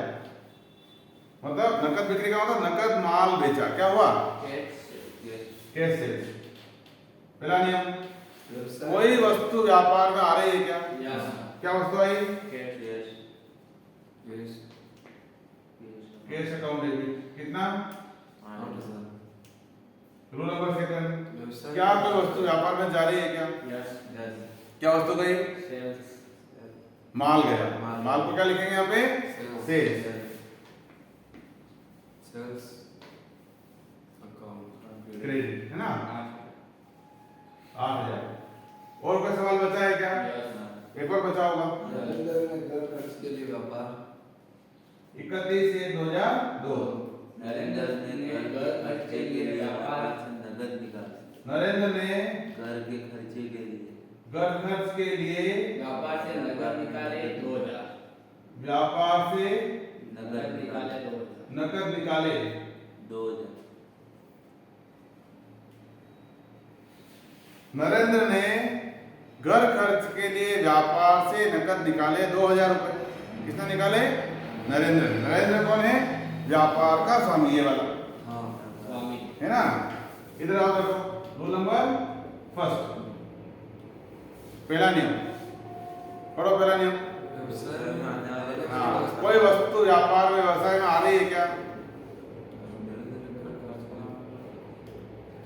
मतलब नकद बिक्री का मतलब नकद माल बेचा। क्या हुआ? Cash sales. पहला नियम, कोई वस्तु व्यापार में आ रही है क्या? क्या वस्तु आई? Cash account debit. कितना? रूल नंबर सेकंड, क्या कोई वस्तु व्यापार में जा रही है क्या? क्या वस्तु गई? माल गया। माल को क्या लिखेंगे यहाँ पे? सेल्स। क्रेडिट है ना? 8,000। और कोई सवाल बचा है क्या? एक और बचा होगा। 31/1/2002। नरेंद्र ने घर खर्चे के लिए व्यापार से नगद निकाला। नरेंद्र ने घर के खर्चे के लिए घर खर्च के लिए व्यापार से नगद निकाले 2,000। व्यापार से नगद निकाले नकद निकाले 2,000। नरेंद्र ने घर खर्च के लिए व्यापार से नकद निकाले 2,000 रुपए। किसने निकाले? नरेंद्र। नरेंद्र कौन है? व्यापार का स्वामी, ये वाला स्वामी है ना। इधर आओ देखो, रूल नंबर फर्स्ट, पहला नियम पढ़ो। पहला नियम, हाँ, कोई वस्तु व्यापार में व्यवसाय में आ रही है क्या?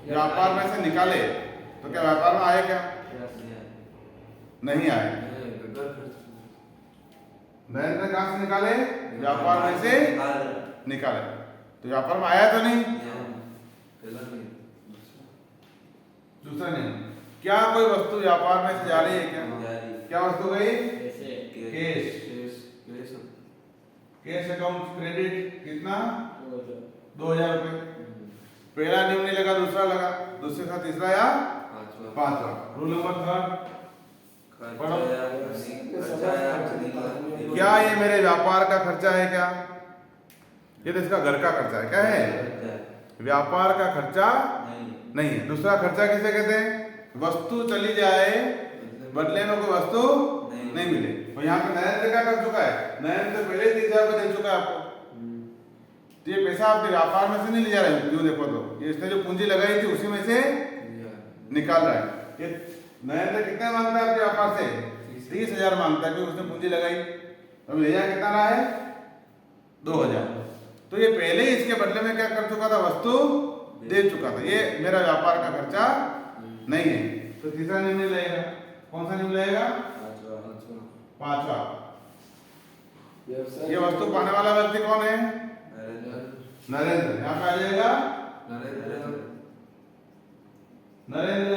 व्यापार में से निकाले तो क्या व्यापार में आए क्या? नहीं आए। नरेंद्र कहाँ से निकाले? व्यापार में से निकाले, तो व्यापार में आया तो नहीं। दूसरा नियम, क्या कोई वस्तु व्यापार में से जा रही है क्या? क्या वस्तु गई? कैश। Cash account credit. कितना? 2,000 रुपए। पहला नियम नहीं लगा, दूसरा लगा। दूसरे का तीसरा या पांचवा। रूल नंबर थर्ड, क्या ये मेरे व्यापार का खर्चा है क्या? ये तो इसका घर का खर्चा है। क्या है? व्यापार का खर्चा नहीं है। दूसरा खर्चा किसे कहते हैं? वस्तु चली जाए, बदले में कोई वस्तु नहीं मिले। और यहाँ पे नरेंद्र क्या कर चुका है? नरेंद्र पहले 30,000 रुपये दे चुका है आपको, तो ये पैसा आपके व्यापार में से नहीं ले जा रहा है। क्यों? देखो तो ये इसने जो पूंजी लगाई थी उसी में से निकाल रहा है। ये नरेंद्र कितना मांगता है आपके व्यापार से? 30,000 मांगता है, क्योंकि उसने पूंजी लगाई। अब ले जा कितना रहा है? 2,000। तो ये पहले ही इसके बदले में क्या कर चुका था? वस्तु दे चुका था। ये मेरा व्यापार का खर्चा नहीं है। तो तीसरा नियम नहीं लगेगा। कौन सा नियम लगेगा? पांचवा। ये वस्तु पाने वाला व्यक्ति कौन है? नरेंद्र। यहाँ पे आ जाएगा नरेंद्र।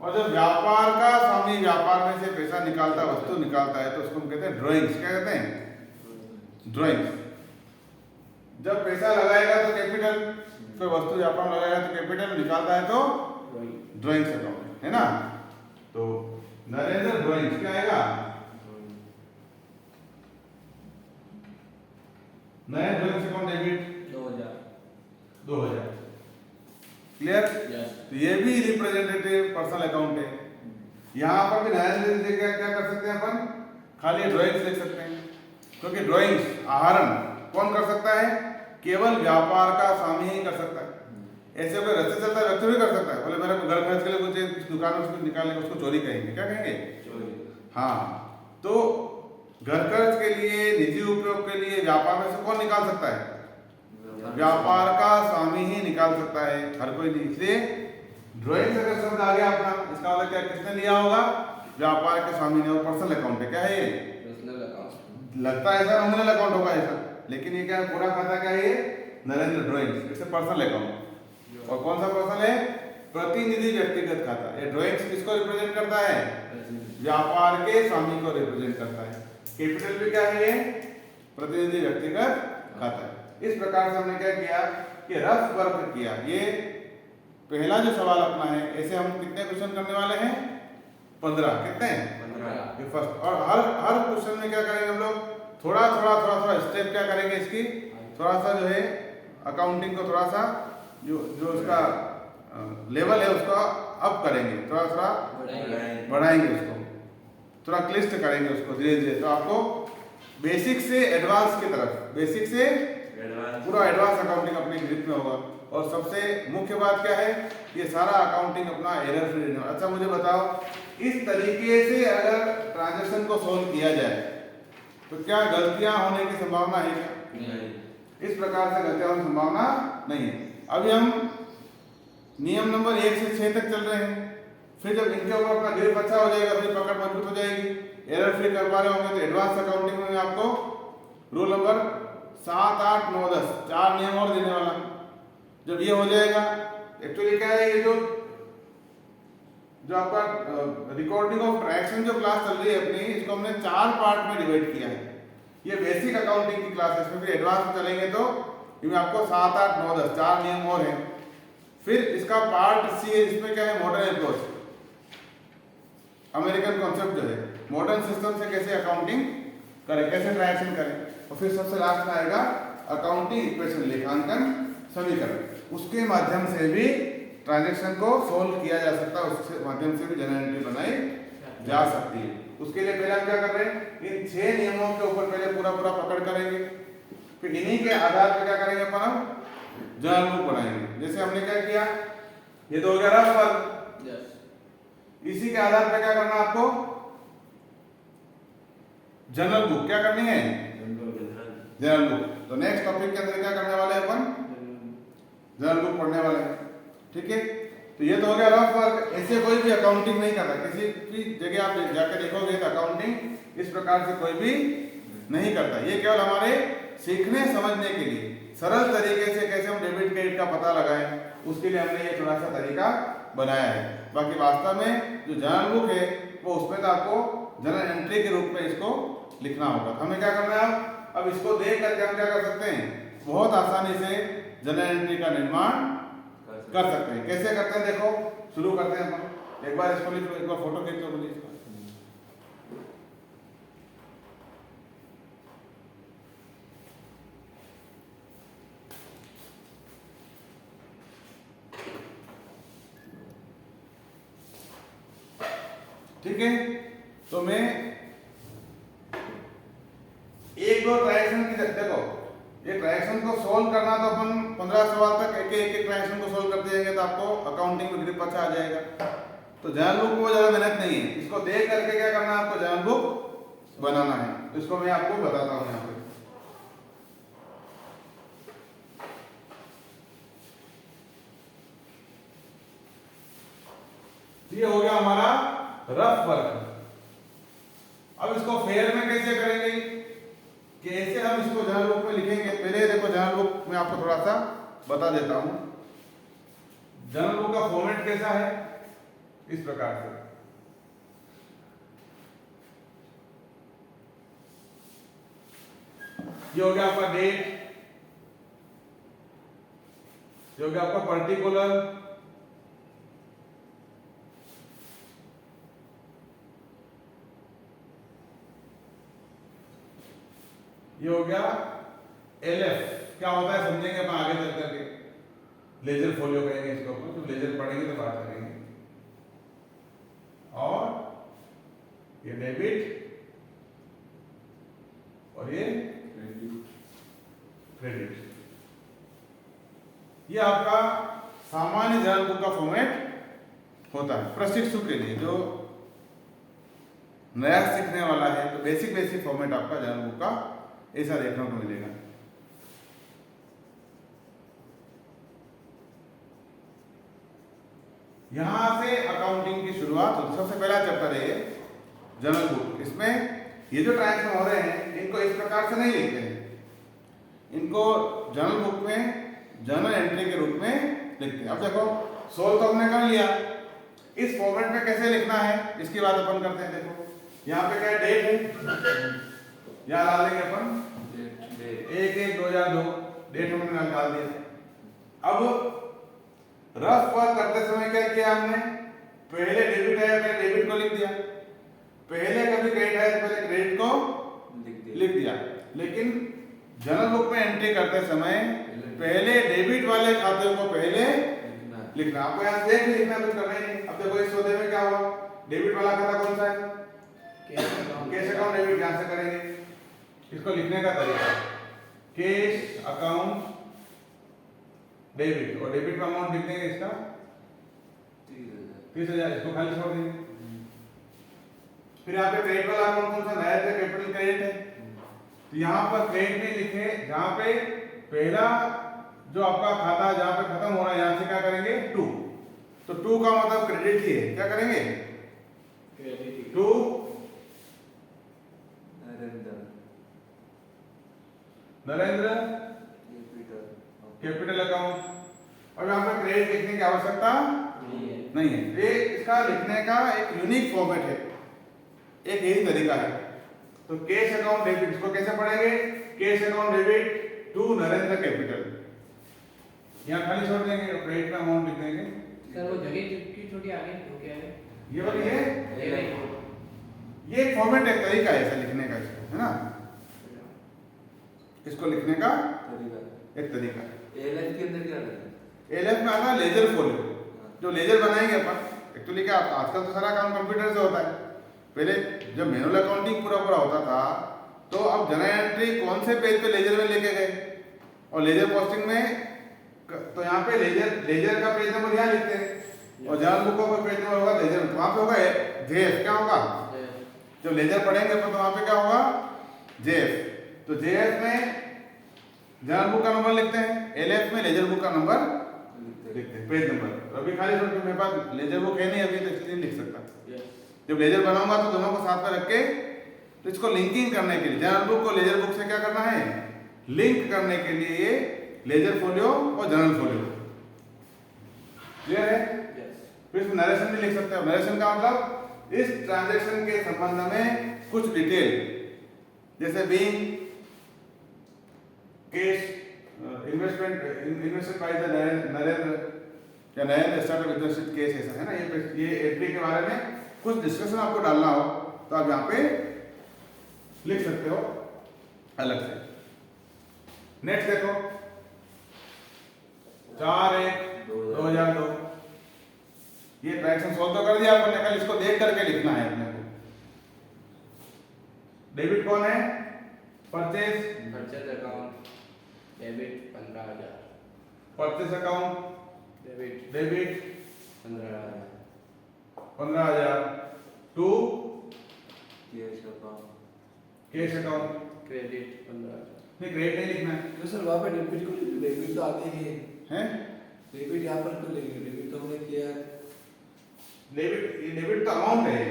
और जब व्यापार का स्वामी व्यापार में से पैसा निकालता, वस्तु निकालता है, तो उसको हम कहते हैं ड्राइंग्स। क्या कहते हैं? ड्राइंग्स। जब पैसा लगाएगा तो कैपिटल, कोई वस्तु व्यापार में लगाएगा तो कैपिटल, निकालता है तो ड्राइंग्स अकाउंट, है ना। तो नरेंद्र ड्राइंग्स क्या आएगा? नए ड्राइंग्स अकाउंट डेबिट 2,000। क्लियर? तो ये भी रिप्रेजेंटेटिव पर्सनल अकाउंट है। यहाँ पर भी नरेंद्र क्या क्या कर सकते हैं अपन? खाली ड्राइंग्स लिख सकते हैं, क्योंकि ड्राइंग्स आहरण कौन कर सकता है? केवल व्यापार का स्वामी ही कर सकता है। ऐसे कोई रस्ते चलता व्यक्ति भी कर सकता है। बोले मेरे को घर खर्च के लिए कुछ दुकान में कुछ निकालने, उसको चोरी कहेंगे। क्या कहेंगे? चोरी। हाँ, तो घर खर्च के लिए, निजी उपयोग के लिए व्यापार में से कौन निकाल सकता है? व्यापार का स्वामी ही निकाल सकता है, हर कोई नहीं। इसलिए ड्राइंग अगर शब्द आ गया अपना, इसका मतलब क्या? किसने लिया होगा? व्यापार के स्वामी ने। और पर्सनल अकाउंट है। क्या है ये? Personal account. लगता है ऐसा नॉमिनल अकाउंट होगा ऐसा, लेकिन ये क्या पूरा खाता क्या है? ये Narendra drawings. It's personal account. और कौन सा पर्सनल है? प्रतिनिधि व्यक्तिगत खाता। ये ड्राइंग्स किसको रिप्रेजेंट करता है? व्यापार के स्वामी को रिप्रेजेंट करता है। कैपिटल भी क्या है, ये प्रतिनिधि व्यक्तिगत खाता है। इस प्रकार से हमने क्या किया कि रफ वर्क किया। ये पहला जो सवाल अपना है, ऐसे हम कितने क्वेश्चन करने वाले हैं, 15। कितने, 15। ये फर्स्ट। और हर क्वेश्चन में क्या करेंगे हम लोग, थोड़ा स्टेप क्या करेंगे इसकी, थोड़ा सा जो है अकाउंटिंग को थोड़ा सा जो उसका लेवल है उसका अप करेंगे, थोड़ा बढ़ाएंगे उसको, थोड़ा क्लिष्ट करेंगे उसको धीरे धीरे। तो आपको बेसिक से एडवांस की तरफ, बेसिक से पूरा एडवांस अकाउंटिंग अपने ग्रिप में होगा। और सबसे मुख्य बात क्या है, ये सारा अकाउंटिंग अपना एरर फ्री रहना। अच्छा मुझे बताओ, इस तरीके से अगर ट्रांजैक्शन को सोल्व किया जाए तो क्या गलतियां होने की संभावना है क्या? इस प्रकार से गलतियां होने की संभावना नहीं है। अभी हम नियम नंबर 1 से 6 तक चल रहे हैं। फिर जब इनके ऊपर अपना ग्रिप अच्छा हो जाएगा, फिर पकड़ मजबूत हो जाएगी, एरर फ्री कर पा रहे होंगे, तो एडवांस अकाउंटिंग में आपको रूल नंबर 7, 8, 9, 10 4 नियम और देने वाला। जब ये हो जाएगा, एक्चुअली क्या है, ये जो आपका रिकॉर्डिंग ऑफ ट्रांजैक्शन जो क्लास चल रही है अपनी, इसको हमने 4 पार्ट में डिवाइड किया है। ये बेसिक अकाउंटिंग की क्लास है, इसमें फिर एडवांस में चलेंगे तो इसमें आपको 7, 8, 9, 10 4 नियम और हैं। फिर इसका पार्ट सी है, इसमें क्या है, मॉडर्न अप्रोच, अमेरिकन कॉन्सेप्ट जो है, मॉडर्न सिस्टम से कैसे अकाउंटिंग करें, कैसे ट्रांजैक्शन करें। और फिर सबसे लास्ट में आएगा अकाउंटिंग इक्वेशन, लेखांकन समीकरण। उसके माध्यम से भी ट्रांजैक्शन को सोल्व किया जा सकता है, उसके माध्यम से भी जनरल एंट्री बनाई जा सकती है। उसके लिए पहले हम क्या कर रहे हैं, इन 6 नियमों के ऊपर पहले पूरा पकड़ करेंगे। फिर इन्हीं के आधार पर क्या करेंगे अपन, हम जनरल बुक बनाएंगे। जैसे हमने क्या किया, ये तो हो गया रफ वर्क। इसी के आधार पर क्या करना आपको, जनरल बुक क्या करनी है, जनरल बुक। तो नेक्स्ट टॉपिक के अंदर क्या करने वाले हैं अपन, जनरल बुक पढ़ने वाले हैं। ठीक है, तो ये तो हो गया रफ वर्क। ऐसे कोई भी अकाउंटिंग नहीं करता, किसी भी जगह आप जाकर देखोगे तो अकाउंटिंग इस प्रकार से कोई भी नहीं करता। ये केवल हमारे सीखने समझने के लिए, सरल तरीके से कैसे हम डेबिट क्रेडिट का पता लगाएं, उसके लिए हमने ये थोड़ा सा तरीका बनाया है। बाकी वास्तव में जो जनरल बुक है वो उसमें तो आपको जनरल एंट्री के रूप में इसको लिखना होगा। हमें क्या करना है, अब इसको देख करके हम क्या कर सकते हैं, बहुत आसानी से जनरल एंट्री का निर्माण कर सकते हैं। कैसे करते हैं देखो, शुरू करते हैं अपन। एक बार इसको लिख लो, एक बार फोटो खींच लो मुझे इसका। ठीक है, तो मैं 1-2 ट्रांजैक्शन की देखो, ये ट्रांजैक्शन को सोल्व करना तो अपन 15 सवाल तक एक ट्रांजैक्शन को सोल्व करते जाएंगे तो आपको अकाउंटिंग में ग्रिप अच्छा आ जाएगा। तो जनरल बुक में ज्यादा मेहनत नहीं है, इसको देख करके क्या करना है, आपको जनरल बुक बनाना है। तो इसको मैं आपको बताता हूं यहाँ पे। ये हो गया हमारा रफ वर्क। अब इसको फेयर में कैसे करेंगे, कैसे हम इसको जनरल बुक में लिखेंगे। पहले देखो, जनरल बुक में आपको थोड़ा सा बता देता हूं। जनरल बुक का फॉर्मेट कैसा है, इस प्रकार से। ये हो गया आपका डेट, ये हो गया आपका पर्टिकुलर, ये हो गया एलएफ। क्या होता है समझेंगे अपन आगे चल करके, लेजर फोलियो कहेंगे इसको अपन, तो लेजर पढ़ेंगे तो बात करेंगे। और ये डेबिट और ये क्रेडिट। ये आपका सामान्य जनरल बुक का फॉर्मेट होता है। प्रशिक्षु के लिए जो नया सीखने वाला है, तो बेसिक फॉर्मेट आपका जनरल बुक का ऐसा देखने को मिलेगा। यहां से अकाउंटिंग की शुरुआत होती है। सबसे पहला चैप्टर है जनरल बुक। इसमें ये जो ट्रांजैक्शन हो रहे हैं इनको इस प्रकार से नहीं लिखते हैं, इनको जनरल बुक में जनरल एंट्री के रूप में लिखते हैं। अब देखो, सोल्व तो हमने कर लिया, इस फॉर्मेट में कैसे लिखना है इसकी बात अपन करते हैं। देखो यहाँ पे क्या है, डेट है, यहाँ डाल देंगे अपन 1/1/2002, डेट हमने डाल दिया। अब रफ वर्क करते समय क्या किया हमने, पहले डेबिट आया पहले डेबिट को लिख दिया, पहले कभी क्रेडिट आया तो पहले क्रेडिट को लिख दिया। लेकिन जनरल बुक में एंट्री करते समय पहले डेबिट वाले खाते को पहले लिखना। आपको यहाँ देख लिखना, कुछ करना ही नहीं। अब देखो इस सौदे में क्या हुआ, डेबिट वाला खाता कौन सा है, कैश अकाउंट डेबिट, यहां से करेंगे। इसको लिखने का तरीका, कैश अकाउंट डेबिट, और डेबिट का अमाउंट लिख देंगे इसका 30,000, इसको खाली छोड़ देंगे। फिर यहाँ पे क्रेडिट वाला अकाउंट कौन सा, नया कैपिटल क्रेडिट है, तो यहाँ पर क्रेडिट नहीं लिखे, जहां पे पहला जो आपका खाता जहां पे खत्म हो रहा है यहां से क्या करेंगे 2, तो 2 का मतलब क्रेडिट ही है, क्या करेंगे क्रेडिट 2 नरेंद्र कैपिटल अकाउंट। और यहाँ पे क्रेडिट लिखने की आवश्यकता नहीं है। ये इसका लिखने का एक यूनिक फॉर्मेट है, एक यही तरीका है। तो कैश अकाउंट डेबिट, इसको कैसे पढ़ेंगे, cash account debit to Narendra capital, यहाँ खाली छोड़ देंगे और क्रेडिट का अमाउंट लिख देंगे। सर वो जगह की छोटी आगे तो क्या है, ये वाली है, ये एक फॉर्मेट एक तरीका है ऐसा लिखने का, इसको है ना, इसको लिखने का एक तरीका है। एलएफ के अंदर क्या करते हैं? एलएफ में आता है लेजर फोलियो, जो लेजर बनाएंगे अपन। एक्चुअली क्या आजकल तो सारा काम कंप्यूटर से होता है, पहले जब मैनुअल अकाउंटिंग पूरा होता था तो अब जर्नल एंट्री कौन से पेज पे लेजर में लेके गए, और लेजर पोस्टिंग में तो यहाँ पे लेजर का पेज नंबर यहाँ लिखते हैं, और जर्नल बुक का पेज नंबर होगा लेजर में, तो वहाँ पे होगा जेएफ, क्या होगा जब लेजर पढ़ेंगे अपन तो वहाँ पे क्या होगा जेएफ। तो जेएफ में जर्नल बुक का नंबर लिखते हैं, एलएफ में लेजर बुक का नंबर लिखते हैं, पेज नंबर। अभी खाली छोड़, मेरे पास लेजर बुक है नहीं अभी, तो इसलिए लिख सकता। जब लेजर बनाऊंगा तो दोनों को साथ में रख के, तो इसको लिंकिंग करने के लिए जर्नल बुक को लेजर बुक से क्या करना है, लिंक करने के लिए ये लेजर फोलियो और जर्नल फोलियो। क्लियर है? फिर इसमें नरेशन भी लिख सकते हो। नरेशन का मतलब इस ट्रांजैक्शन के संबंध में कुछ डिटेल, जैसे being cash invested by the Narendra या नरेंद्र स्टार्टअप इन्वेस्टेड केस, ऐसा है ना, ये एंट्री के बारे में कुछ डिस्कशन आपको डालना हो तो आप यहाँ पे लिख सकते हो अलग से। नेक्स्ट देखो 4/1/2002, ये ट्रांजैक्शन सॉल्व तो कर दिया आपने, कल इसको देख करके लिखना है अपने को। डेबिट कौन है, purchase account debit 15,000, purchase account debit debit 15,000, to cash account credit 15,000। नहीं क्रेडिट नहीं लिखना है, तो सर वहाँ पे डेबिट को डेबिट तो आते ही है, हैं डेबिट यहाँ पर क्यों लेंगे, डेबिट तो हमने किया है। डेबिट तो अमाउंट है,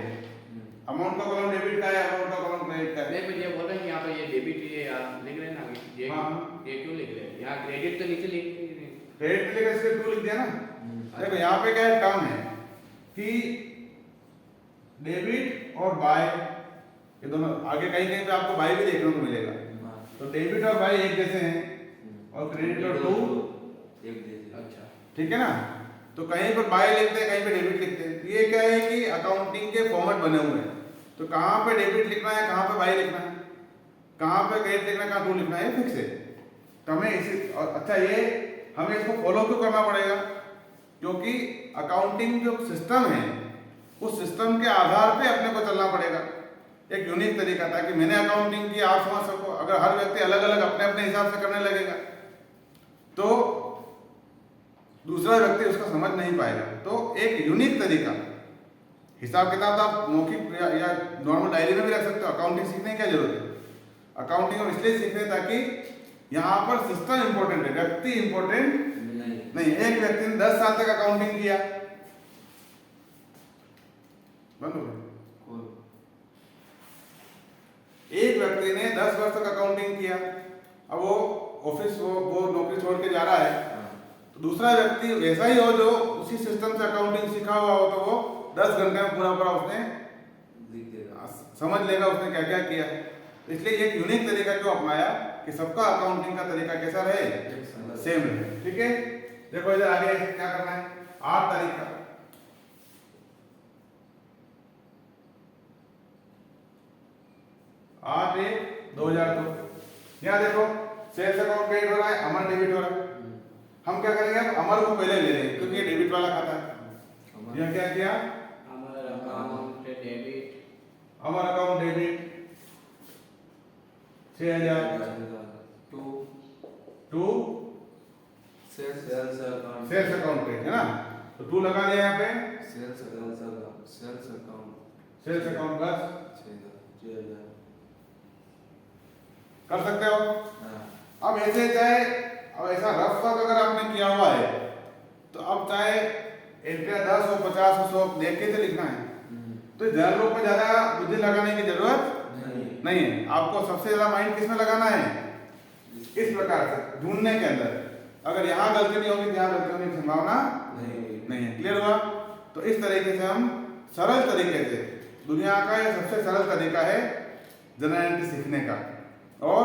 अमाउंट का कॉलम डेबिट का है, अमाउंट का कॉलम क्रेडिट का है। नहीं मुझे बोल रहे हैं यहाँ पे ये डेबिट ये आप लिख रहे हैं ना, ये हाँ। ये क्यों लिख रहे हैं, यहाँ क्रेडिट तो नीचे लिख रहे हैं। क्रेडिट लिखा इसलिए टू लिख दिया ना। देखो यहाँ पे क्या है, टर्म है कि डेबिट और बाय, ये दोनों आगे कहीं कहीं पे आपको बाय भी देखने को मिलेगा। तो डेबिट और बाय एक जैसे हैं, और क्रेडिट और टू एक जैसे। अच्छा, ठीक है ना। तो कहीं पर बाय लिखते हैं, कहीं पे डेबिट लिखते हैं। ये क्या है कि अकाउंटिंग के फॉर्मेट बने हुए हैं, तो कहाँ पे डेबिट लिखना है, कहाँ पे बाय लिखना है, कहाँ पे क्रेडिट लिखना है, कहाँ टू लिखना है, ये फिक्स है। तो हमें इसी, और अच्छा ये हमें इसको फॉलो क्यों करना पड़ेगा, क्योंकि अकाउंटिंग जो सिस्टम है उस सिस्टम के आधार पे अपने को चलना पड़ेगा, एक यूनिक तरीका था कि मैंने अकाउंटिंग की, आप समझ सको। अगर हर व्यक्ति अलग अलग अपने अपने हिसाब से करने लगेगा तो दूसरा व्यक्ति उसका समझ नहीं पाएगा। तो एक यूनिक तरीका, हिसाब किताब आप मौखिक या नॉर्मल डायरी में भी रख सकते हो। अकाउंटिंग सीखने की क्या जरूरत है, अकाउंटिंग हम इसलिए सीख रहे हैं ताकि यहाँ पर सिस्टम इंपॉर्टेंट है, व्यक्ति इंपॉर्टेंट नहीं। एक व्यक्ति ने 10 साल तक अकाउंटिंग किया, बंद हो गया। एक व्यक्ति ने 10 वर्ष तक अकाउंटिंग किया, अब वो ऑफिस वो नौकरी छोड़ के जा रहा है, तो दूसरा व्यक्ति वैसा ही हो जो उसी उसी सिस्टम से अकाउंटिंग सीखा हुआ हो तो वो 10 घंटे में पूरा पूरा उसने लिख देगा। समझ लेगा उसने क्या क्या किया। इसलिए एक यूनिक तरीका क्यों अपनाया कि सबका अकाउंटिंग का तरीका कैसा रहे, सेम रहे। ठीक है, देखो इधर आगे क्या करना है, 8 तारीख का 8/1/2002 यहाँ देखो सेल्स अकाउंट क्रेडिट हो रहा है, अमर डेबिट हो रहा है। हम क्या करेंगे, अब अमर को पहले ले लेंगे क्योंकि ये डेबिट वाला खाता है। यह क्या किया, Amar account debit, Amar account debit 6000 to sales account, sales account credit है ना, तो 2 लगा दिया यहाँ पे। सेल्स अकाउंट सेल्स अकाउंट बस 6000। कर सकते हो। हाँ, अब ऐसे चाहे, अब ऐसा रफ वर्क अगर आपने किया हुआ है तो अब चाहे एंट्री 10 हो 50 हो 100 देख के तो लिखना है, तो जनरल लोग में ज्यादा बुद्धि लगाने की जरूरत नहीं है। आपको सबसे ज्यादा माइंड किसमें लगाना है, इस प्रकार से ढूंढने के अंदर। अगर यहाँ गलती नहीं होगी तो यहाँ गलती होने की संभावना नहीं है। क्लियर हुआ। तो इस तरीके से हम सरल तरीके से, दुनिया का ये सबसे सरल तरीका है जनरल एंट्री सीखने का, और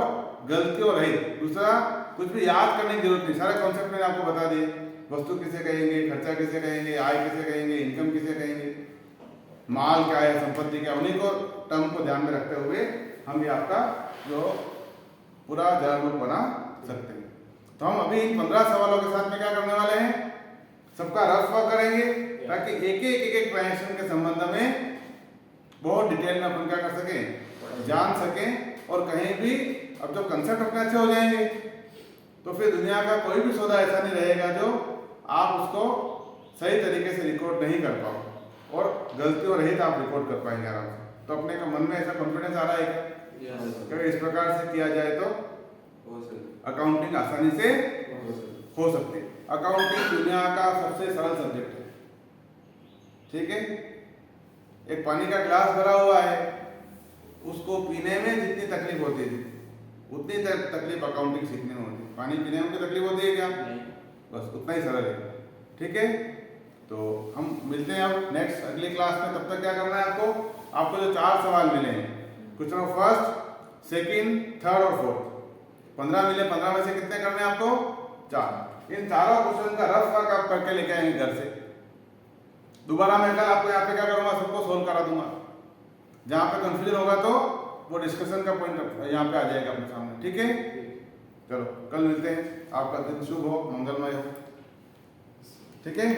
गलतियों रहित। दूसरा, कुछ भी याद करने की जरूरत नहीं, सारे कॉन्सेप्ट मैंने आपको बता दिए। वस्तु किसे कहेंगे, खर्चा किसे कहेंगे, आय किसे कहेंगे, इनकम किसे कहेंगे, माल क्या है, संपत्ति क्या, उन्हीं को टर्म को ध्यान में रखते हुए हम ये आपका जो पूरा जनरल बुक बना सकते हैं। तो हम अभी इन 15 सवालों के साथ में क्या करने वाले हैं, सबका रफ वर्क करेंगे ताकि एक ट्रांजेक्शन के संबंध में बहुत डिटेल में अपन क्या कर सकें, जान सकें। और कहीं भी अब जो कंसेप्ट अपने अच्छे हो जाएंगे तो फिर दुनिया का कोई भी सौदा ऐसा नहीं रहेगा जो आप उसको सही तरीके से रिकॉर्ड नहीं कर पाओ, और गलतियों रहित आप रिकॉर्ड कर पाएंगे आराम से। तो अपने का मन में ऐसा कॉन्फिडेंस आ रहा है कि अगर इस प्रकार से किया जाए तो अकाउंटिंग आसानी से हो सकती है। अकाउंटिंग दुनिया का सबसे सरल सब्जेक्ट है। ठीक है, एक पानी का ग्लास भरा हुआ है, उसको पीने में जितनी तकलीफ होती है उतनी तकलीफ अकाउंटिंग सीखने में होती है। पानी पीने में तकलीफ होती है क्या, बस उतना ही सरल है। ठीक है, तो हम मिलते हैं अब नेक्स्ट अगली क्लास में। तब तक क्या करना है आपको जो 4 सवाल मिले हैं, question of first, second, third और फोर्थ, 15 मिले, 15 में से कितने करने हैं आपको, 4। इन चारों क्वेश्चन का रफ वर्क आप करके लेके आएंगे घर से। दोबारा मैं कल आपको यहाँ पे क्या करूँगा, सबको सोल्व करा दूंगा। जहाँ पे कंफ्यूजन होगा तो वो डिस्कशन का पॉइंट यहाँ पे आ जाएगा अपने सामने। ठीक है, चलो कल मिलते हैं। आपका दिन शुभ हो, मंगलमय हो। ठीक है।